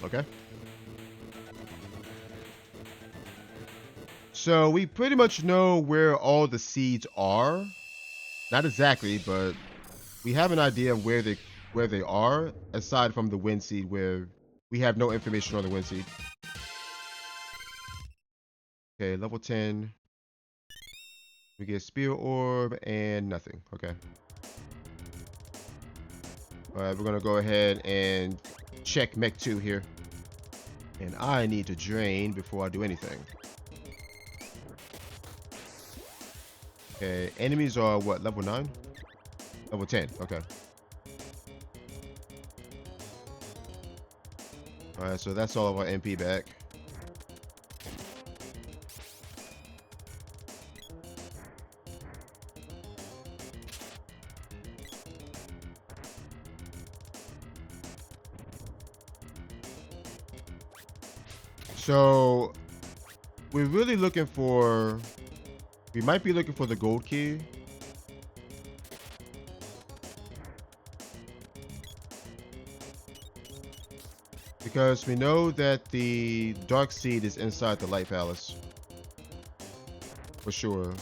Okay. So we pretty much know where all the seeds are. Not exactly, but we have an idea of where they are, aside from the wind seed, where we have no information on the wind seed. Okay, level 10. We get spear orb and nothing. Okay. Alright, we're gonna go ahead and check Mech 2 here. And I need to drain before I do anything. Okay, enemies are what, level 9? Level 10, okay. Alright, so that's all of our MP back. So we're really looking for, we might be looking for the gold key. Because we know that the dark seed is inside the light palace. For sure.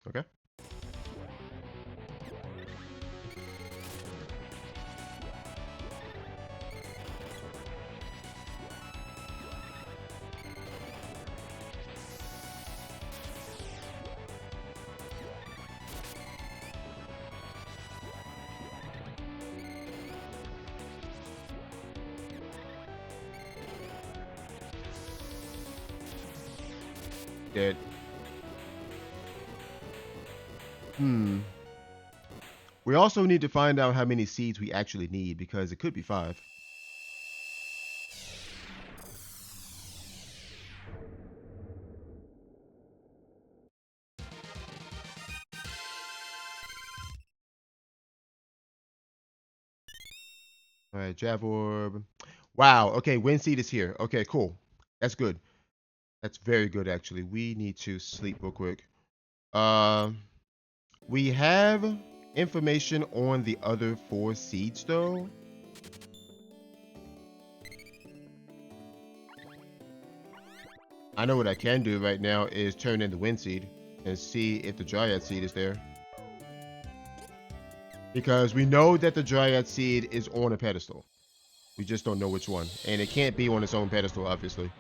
Okay. Dead. We also need to find out how many seeds we actually need, because it could be 5. All right, Jav Orb. Wow. Okay, wind seed is here. Okay, cool. That's good. That's very good, actually. We need to sleep real quick. We have information on the other 4 seeds, though. I know what I can do right now is turn in the wind seed and see if the dryad seed is there. Because we know that the dryad seed is on a pedestal. We just don't know which one. And it can't be on its own pedestal, obviously.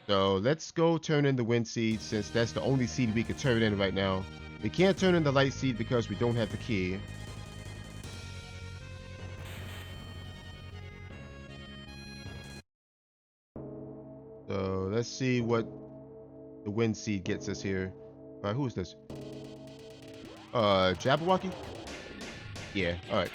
So let's go turn in the wind seed, since that's the only seed we could turn in right now. We can't turn in the light seed because we don't have the key. So let's see what the wind seed gets us here. All right, who is this? Jabberwocky? Yeah, all right.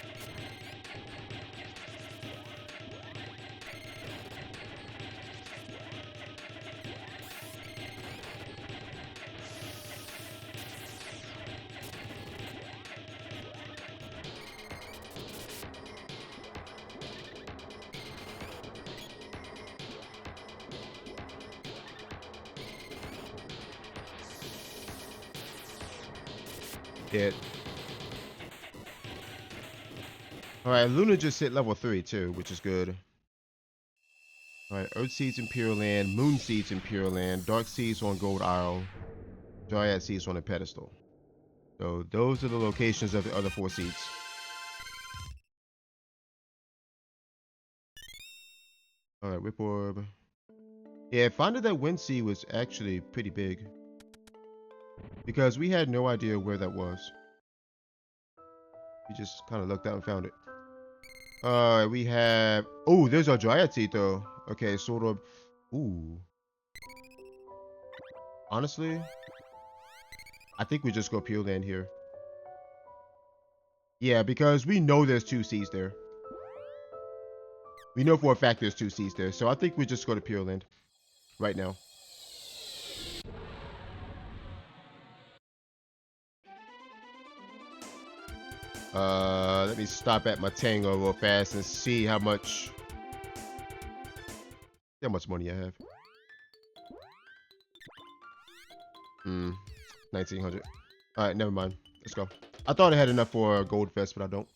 Dead. All right, Luna just hit level 3 too, which is good. Alright, Earth Seeds in Pure Land, Moon Seeds in Pure Land, Dark Seeds on Gold Isle, Dryad Seeds on a pedestal. So those are the locations of the other 4 seeds. Alright, Whip Orb. Yeah, finding that Wind Seed was actually pretty big. Because we had no idea where that was. We just kind of looked out and found it. Alright, we have... Oh, there's our Dryad Seed though. Okay, sort of... Ooh. Honestly, I think we just go Pure Land here. Yeah, because we know there's 2 seeds there. We know for a fact there's 2 seeds there. So I think we just go to Pure Land right now. Let me stop at my Tango real fast and see how much money I have. 1900. Alright, never mind. Let's go. I thought I had enough for a gold vest, but I don't.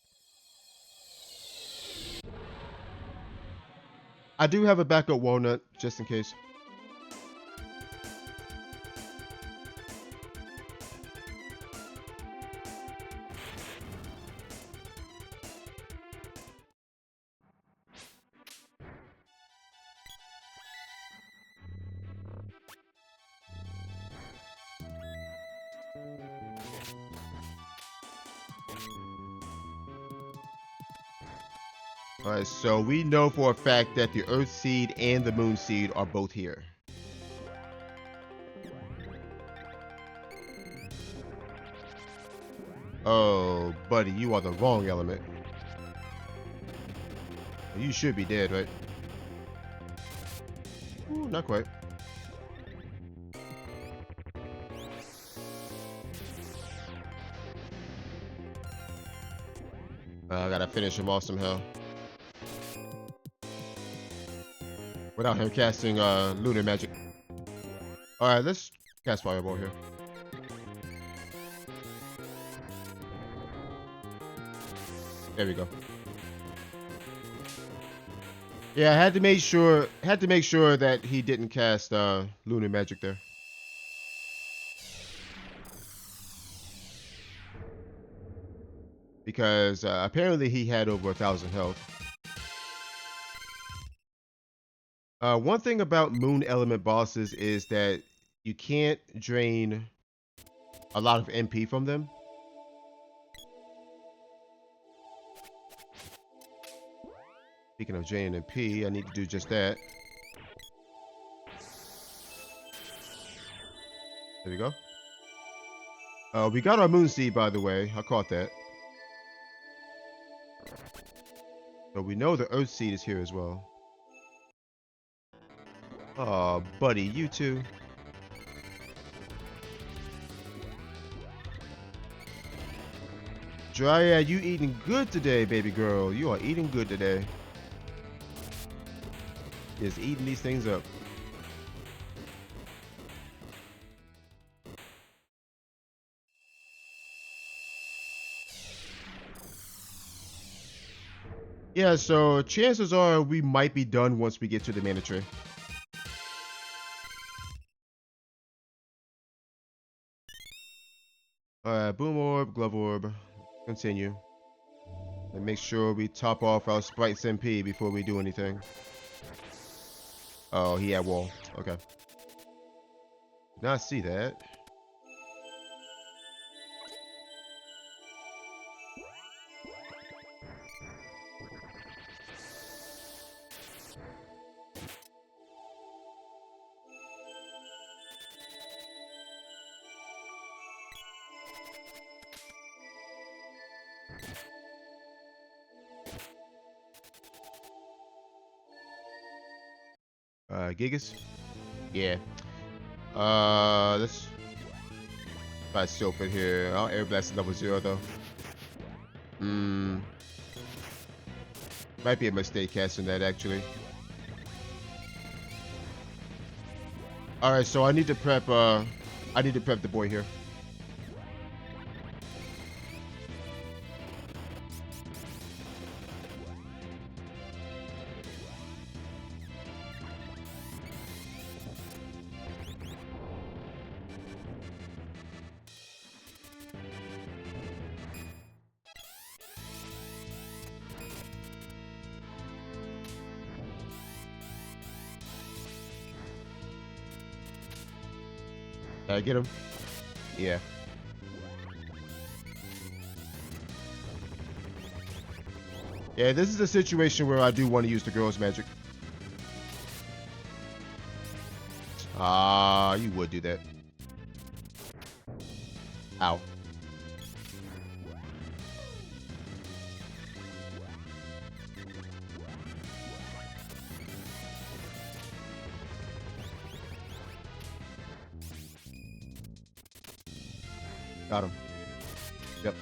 I do have a backup walnut, just in case. Alright, so we know for a fact that the Earth Seed and the Moon Seed are both here. Oh, buddy, you are the wrong element. You should be dead, right? Ooh, not quite. I gotta finish him off somehow. Without him casting lunar magic. Alright, let's cast Fireball here. There we go. Yeah, I had to make sure that he didn't cast lunar magic there. Because apparently he had over 1,000 health. One thing about moon element bosses is that you can't drain a lot of MP from them. Speaking of draining MP, I need to do just that. There we go. We got our Moon Seed, by the way. I caught that. So we know the Earth Seed is here as well. Oh, buddy, you too. Dryad, you eating good today, baby girl. You are eating good today. Just eating these things up. Yeah, so chances are we might be done once we get to the mana tree. Alright, Boom Orb, Glove Orb. Continue. And make sure we top off our Sprite's MP before we do anything. Oh, he had wall. Okay. Now I see that. Gigas? Yeah. Let's try Silphid here. Our Air Blast is level 0 though. Might be a mistake casting that actually. Alright, so I need to prep the boy here. Did I get him? Yeah. Yeah, this is a situation where I do want to use the girl's magic. Ah, you would do that. Ow. Got him. Yep.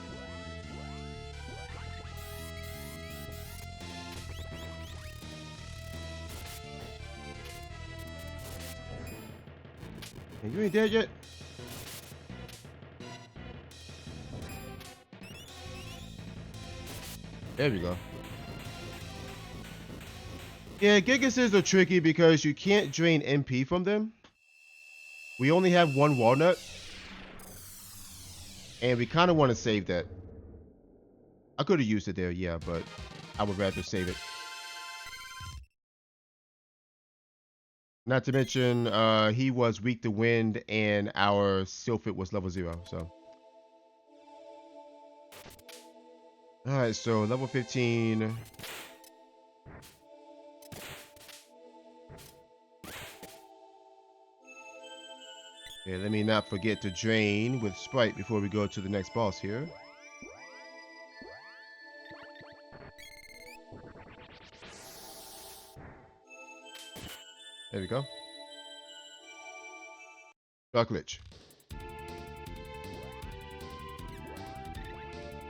And you ain't dead yet? There we go. Yeah, Gigases are tricky because you can't drain MP from them. We only have one walnut. And we kind of want to save that. I could have used it there, yeah, but I would rather save it. Not to mention, he was weak to wind, and our Sylphid was level 0, so. Alright, so level 15. Okay, let me not forget to drain with Sprite before we go to the next boss here. There we go. Dark Lich.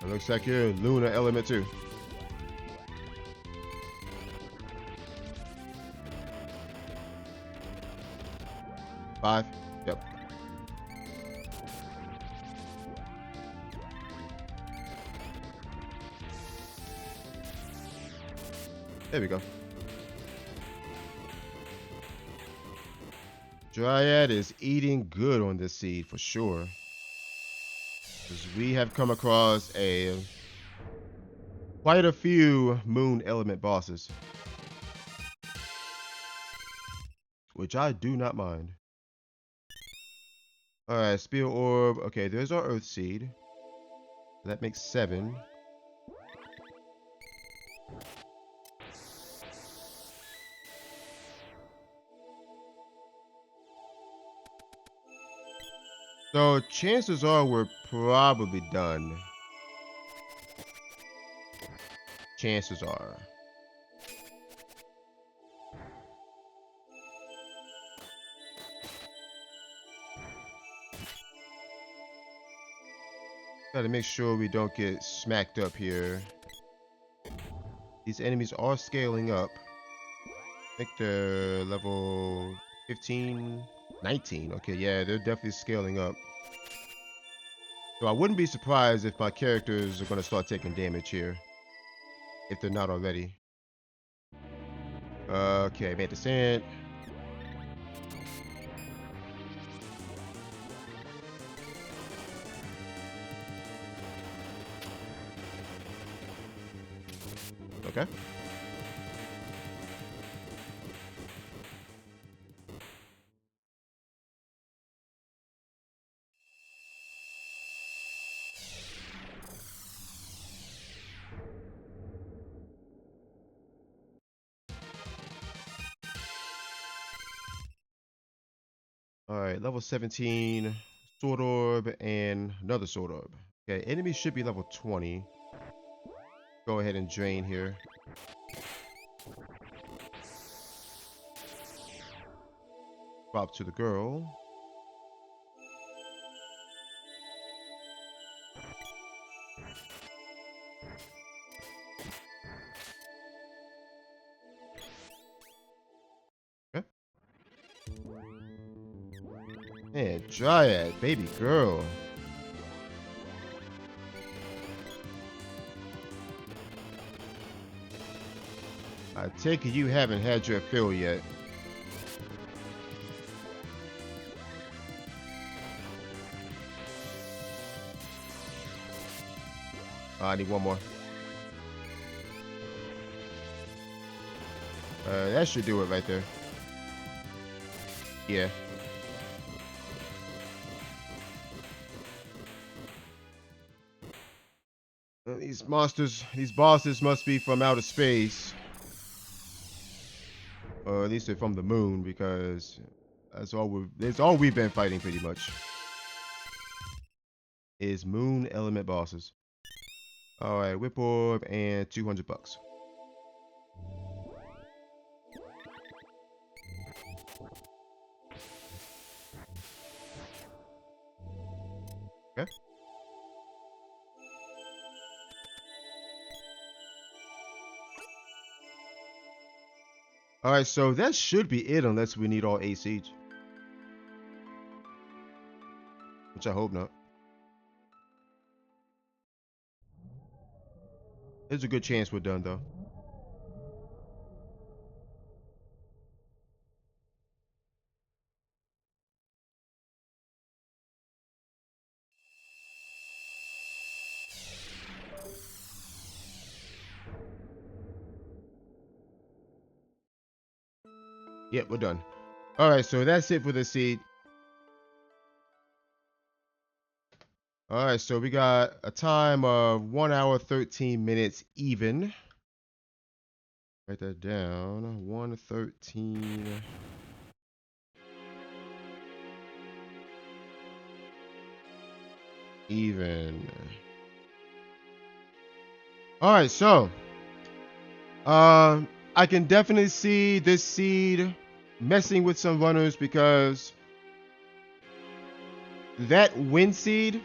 It looks like you're Lunar Element 2. Five. Yep. There we go. Dryad is eating good on this seed for sure. Because we have come across quite a few moon element bosses. Which I do not mind. Alright, Spear Orb. Okay, there's our Earth Seed. That makes 7. So chances are we're probably done. Chances are. Gotta make sure we don't get smacked up here. These enemies are scaling up. I think they're level 15, 19. Okay, yeah, they're definitely scaling up. So I wouldn't be surprised if my characters are going to start taking damage here. If they're not already. Okay, made descent. Okay. Alright, level 17, Sword Orb, and another Sword Orb. Okay, enemy should be level 20. Go ahead and drain here. Drop to the girl. Okay. Man, Dryad, baby girl. I take it you haven't had your fill yet. I need one more. That should do it right there. Yeah. These monsters, these bosses must be from outer space. Or at least they're from the moon, because that's all we've been fighting pretty much. Is moon element bosses. Alright, whip orb and $200. Okay. Alright, so that should be it unless we need all 8 seeds. Which I hope not. There's a good chance we're done though. Yep, we're done. Alright, so that's it for the seed. Alright, so we got a time of 1 hour 13 minutes even. Write that down. 1:13. Even. Alright, so I can definitely see this seed messing with some runners because that wind seed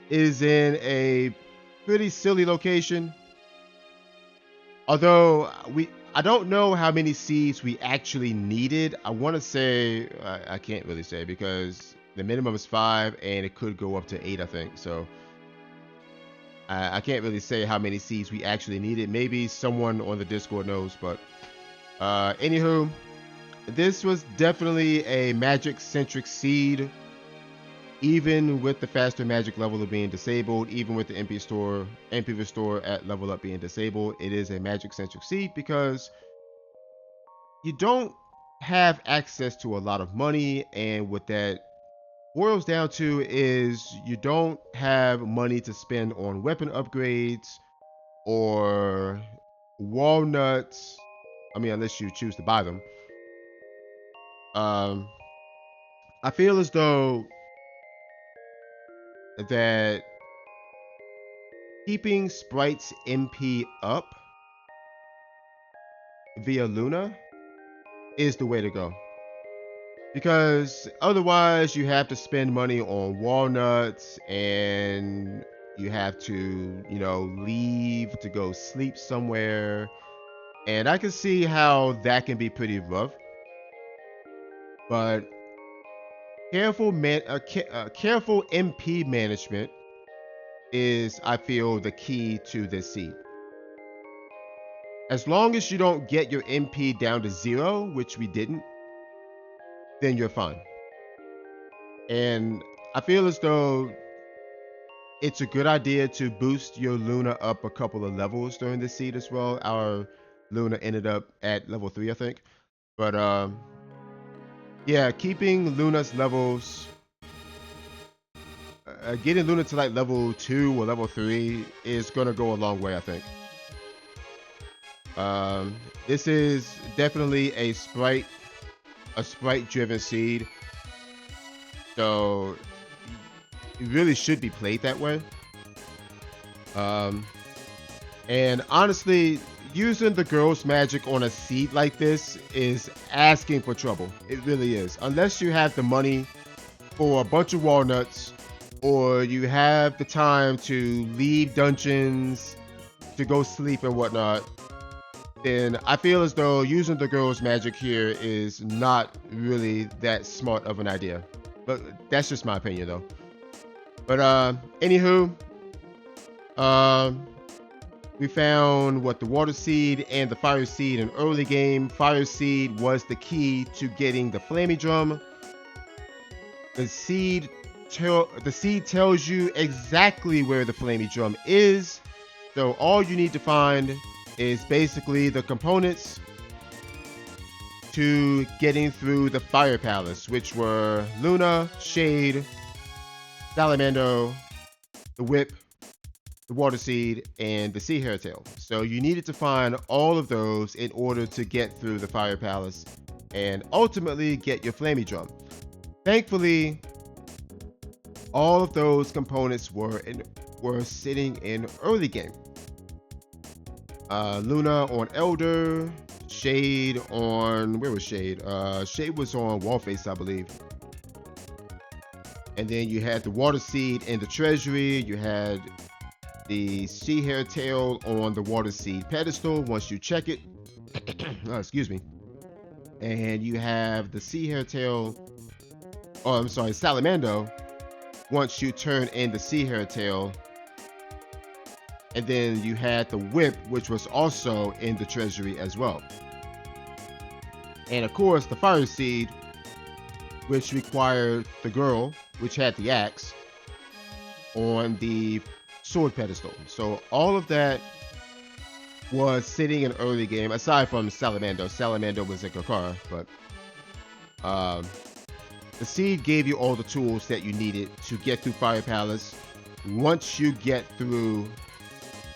is in a pretty silly location. Although I don't know how many seeds we actually needed. I want to say I can't really say because the minimum is 5 and it could go up to 8, I think. So I can't really say how many seeds we actually needed. Maybe someone on the Discord knows, but anywho, this was definitely a magic centric seed. Even with the faster magic level of being disabled, even with the MP restore at level up being disabled, it is a magic centric seed because you don't have access to a lot of money, and what that boils down to is you don't have money to spend on weapon upgrades or walnuts. I mean, unless you choose to buy them. I feel as though that keeping Sprite's MP up via LUNAR is the way to go. Because otherwise you have to spend money on walnuts and you have to, leave to go sleep somewhere. And I can see how that can be pretty rough. But careful MP management is, I feel, the key to this seed. As long as you don't get your MP down to 0, which we didn't, then you're fine. And I feel as though it's a good idea to boost your Luna up a couple of levels during this seed as well. Our Luna ended up at level 3, I think. But yeah, keeping Luna's levels, getting Luna to like level 2 or level 3 is gonna go a long way, I think. This is definitely a sprite driven seed, so it really should be played that way. And honestly, using the girl's magic on a seed like this is asking for trouble. It really is. Unless you have the money for a bunch of walnuts, or you have the time to leave dungeons to go sleep and whatnot, then I feel as though using the girl's magic here is not really that smart of an idea. But that's just my opinion though. But anywho, we found the water seed and the fire seed in early game. Fire seed was the key to getting the flaming drum. The seed tells you exactly where the flaming drum is. So all you need to find is basically the components to getting through the fire palace, which were Luna, Shade, Salamando, the whip, the water seed, and the sea hairtail. So you needed to find all of those in order to get through the fire palace and ultimately get your flamey drum. Thankfully, all of those components were sitting in early game. Luna on Elder, Shade on, where was Shade? Shade was on Wallface, I believe. And then you had the water seed in the treasury. You had the sea hair tail on the water seed pedestal once you check it. Oh, excuse me. And you have the sea hair tail, oh, I'm sorry, Salamando, once you turn in the sea hair tail. And then you had the whip, which was also in the treasury as well. And of course, the fire seed, which required the girl, which had the axe, on the sword pedestal. So all of that was sitting in early game, aside from Salamando. Salamando was in Kakara, but the seed gave you all the tools that you needed to get through Fire Palace. Once you get through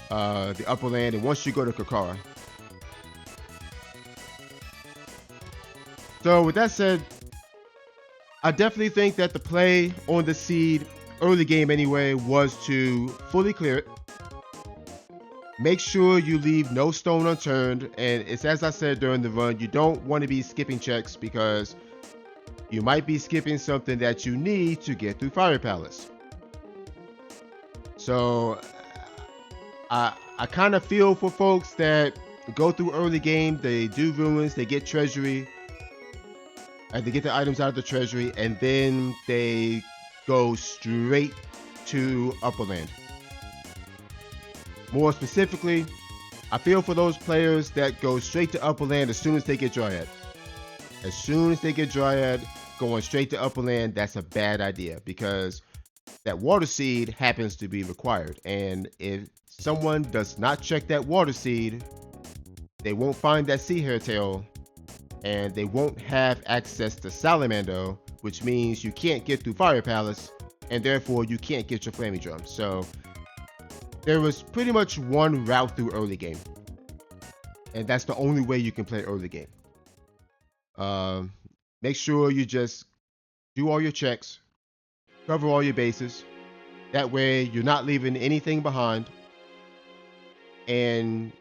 the upper land, and once you go to Kakara. So with that said, I definitely think that the play on the seed early game anyway was to fully clear it. Make sure you leave no stone unturned, and it's as I said during the run, you don't want to be skipping checks because you might be skipping something that you need to get through Fire Palace. So I kind of feel for folks that go through early game, they do ruins, they get treasury, and they get the items out of the treasury, and then they go straight to upper land. More specifically, I feel for those players that go straight to upper land as soon as they get Dryad. As soon as they get Dryad, going straight to upper land, that's a bad idea because that water seed happens to be required. And if someone does not check that water seed, they won't find that sea hair tail, and they won't have access to Salamando, which means you can't get through Fire Palace, and therefore you can't get your flaming drum. So there was pretty much one route through early game, and that's the only way you can play early game. Make sure you just do all your checks, cover all your bases. That way you're not leaving anything behind, and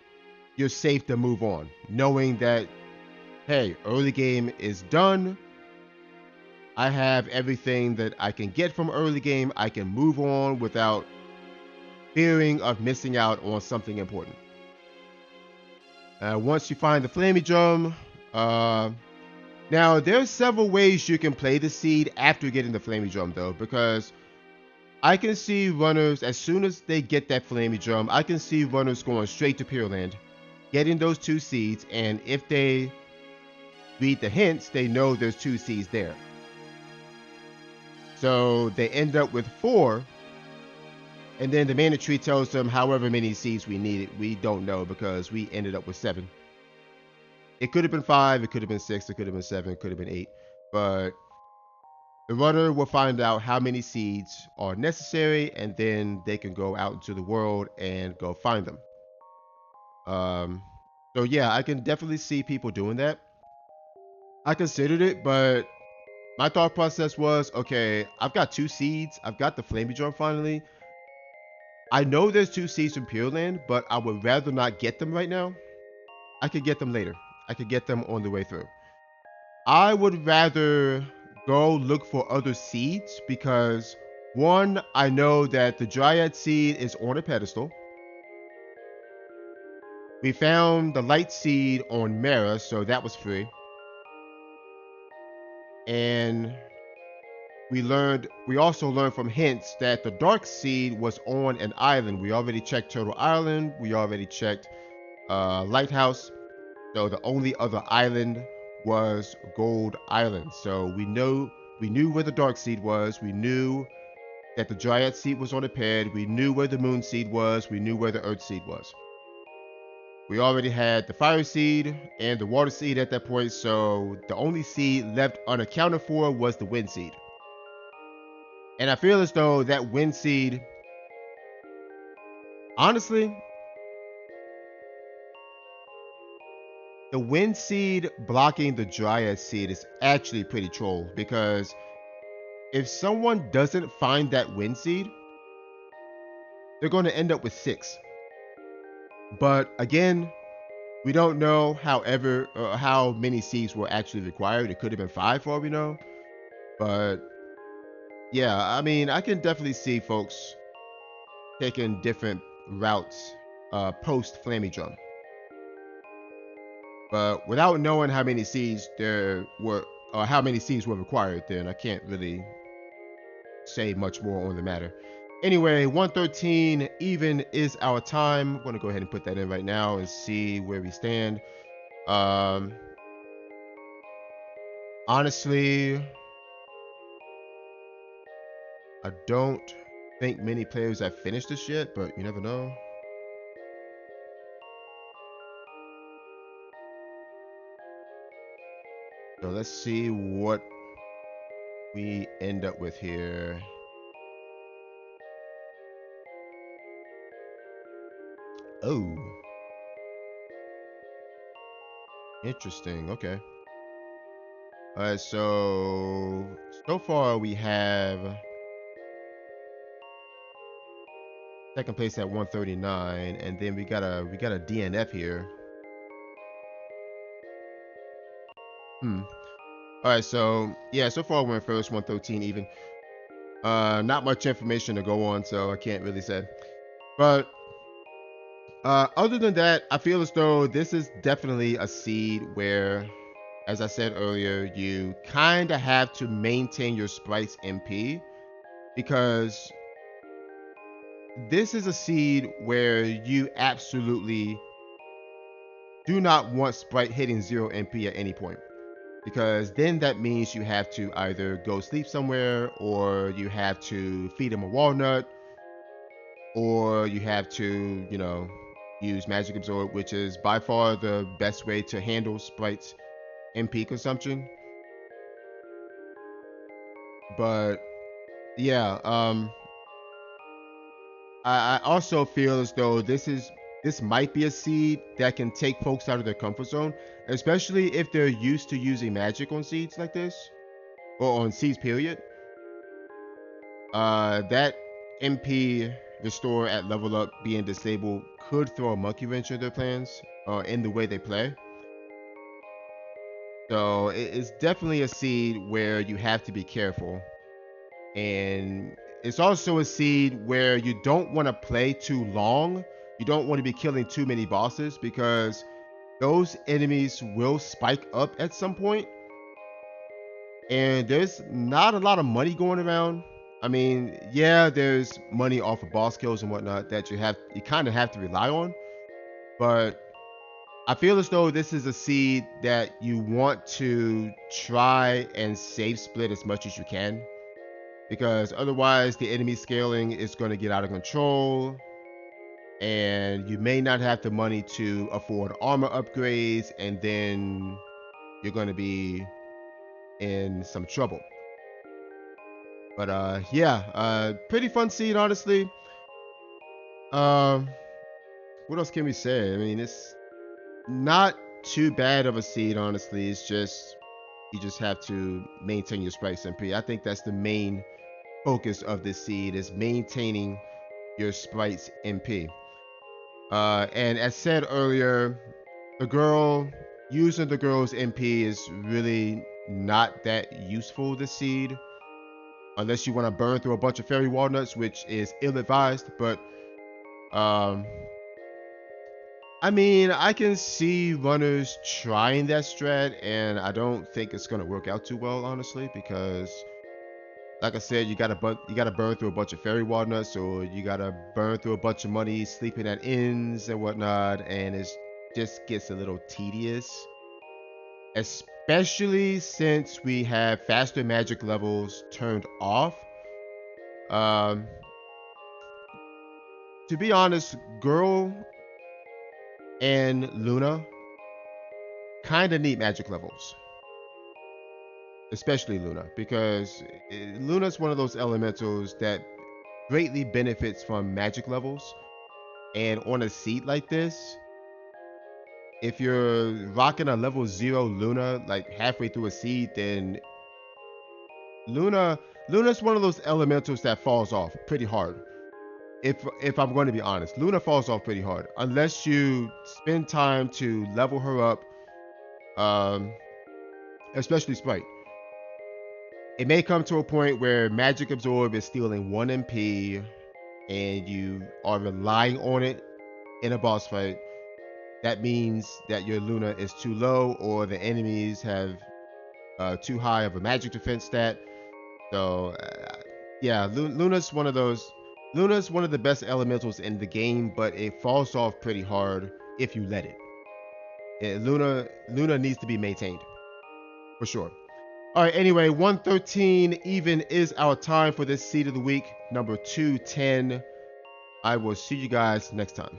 you're safe to move on, knowing that, hey, early game is done. I have everything that I can get from early game. I can move on without fearing of missing out on something important. Once you find the flaming drum, now there's several ways you can play the seed after getting the flaming drum though, because I can see runners, as soon as they get that flaming drum, I can see runners going straight to Pure Land, getting those 2 seeds, and if they read the hints, they know there's 2 seeds there. So they end up with 4, and then the mana tree tells them however many seeds we needed. We don't know because we ended up with 7. It could have been 5, it could have been 6, it could have been 7, it could have been 8, but the runner will find out how many seeds are necessary, and then they can go out into the world and go find them. So yeah, I can definitely see people doing that. I considered it, but my thought process was, okay, I've got 2 seeds. I've got the flaming drum finally. I know there's 2 seeds from Pure Land, but I would rather not get them right now. I could get them later. I could get them on the way through. I would rather go look for other seeds because, one, I know that the Dryad seed is on a pedestal. We found the light seed on Mara, so that was free. And we also learned from hints that the dark seed was on an island. We already checked Turtle Island. We already checked Lighthouse. So the only other island was Gold Island. So we knew where the dark seed was. We knew that the Dryad seed was on a pad. We knew where the moon seed was. We knew where the earth seed was. We already had the fire seed and the water seed at that point, so the only seed left unaccounted for was the wind seed. And I feel as though that wind seed Honestly, the wind seed blocking the dryad seed is actually pretty troll because if someone doesn't find that wind seed, they're going to end up with 6. But again, we don't know, however, how many seeds were actually required. It could have been 5 for all we know. But yeah, I mean, I can definitely see folks taking different routes post Flammy Drum. But without knowing how many seeds there were, or how many seeds were required, then I can't really say much more on the matter. Anyway, 113 even is our time. I'm going to go ahead and put that in right now and see where we stand. Um, Honestly, I don't think many players have finished this yet, but you never know. So let's see what we end up with here. Oh, interesting. Okay. All right. So far we have second place at 139, and then we got a DNF here. All right. So yeah, so far we're in first, 113 even. Not much information to go on, so I can't really say. But other than that, I feel as though this is definitely a seed where, as I said earlier, you kind of have to maintain your sprite's MP because this is a seed where you absolutely do not want sprite hitting 0 MP at any point. Because then that means you have to either go sleep somewhere, or you have to feed him a walnut, or you have to, use Magic Absorb, which is by far the best way to handle Sprite's MP consumption. But yeah, I also feel as though this might be a seed that can take folks out of their comfort zone, especially if they're used to using magic on seeds like this, or on seeds period. That MP restore at level up being disabled could throw a monkey wrench in their plans, in the way they play. So it's definitely a seed where you have to be careful. And it's also a seed where you don't want to play too long. You don't want to be killing too many bosses because those enemies will spike up at some point. And there's not a lot of money going around. I mean, yeah, there's money off of boss kills and whatnot that you kind of have to rely on. But I feel as though this is a seed that you want to try and save split as much as you can, because otherwise the enemy scaling is going to get out of control, and you may not have the money to afford armor upgrades, and then you're going to be in some trouble. But yeah, pretty fun seed, honestly. Um, what else can we say? I mean, it's not too bad of a seed, honestly. It's just you just have to maintain your sprite MP. I think that's the main focus of this seed, is maintaining your sprite's MP. And as said earlier, the girl using the girl's MP is really not that useful this seed, unless you want to burn through a bunch of fairy walnuts, which is ill-advised. But um, I mean, I can see runners trying that strat, and I don't think it's gonna work out too well, honestly, because, like I said, you gotta burn through a bunch of fairy walnuts, or you gotta burn through a bunch of money sleeping at inns and whatnot, and it just gets a little tedious, especially since we have faster magic levels turned off. Um, to be honest, Girl and Luna kind of need magic levels, especially Luna, because Luna's one of those elementals that greatly benefits from magic levels. And on a seed like this, if you're rocking a level 0 Luna like halfway through a seed, then Luna Luna's one of those elementals that falls off pretty hard. If I'm going to be honest, Luna falls off pretty hard unless you spend time to level her up, um, especially Sprite. It may come to a point where Magic Absorb is stealing 1 MP and you are relying on it in a boss fight. That means that your Luna is too low or the enemies have too high of a magic defense stat. So, yeah, Luna's one of those. Luna's one of the best elementals in the game, but it falls off pretty hard if you let it. Luna needs to be maintained for sure. All right. Anyway, 113 even is our time for this seed of the week, number 210. I will see you guys next time.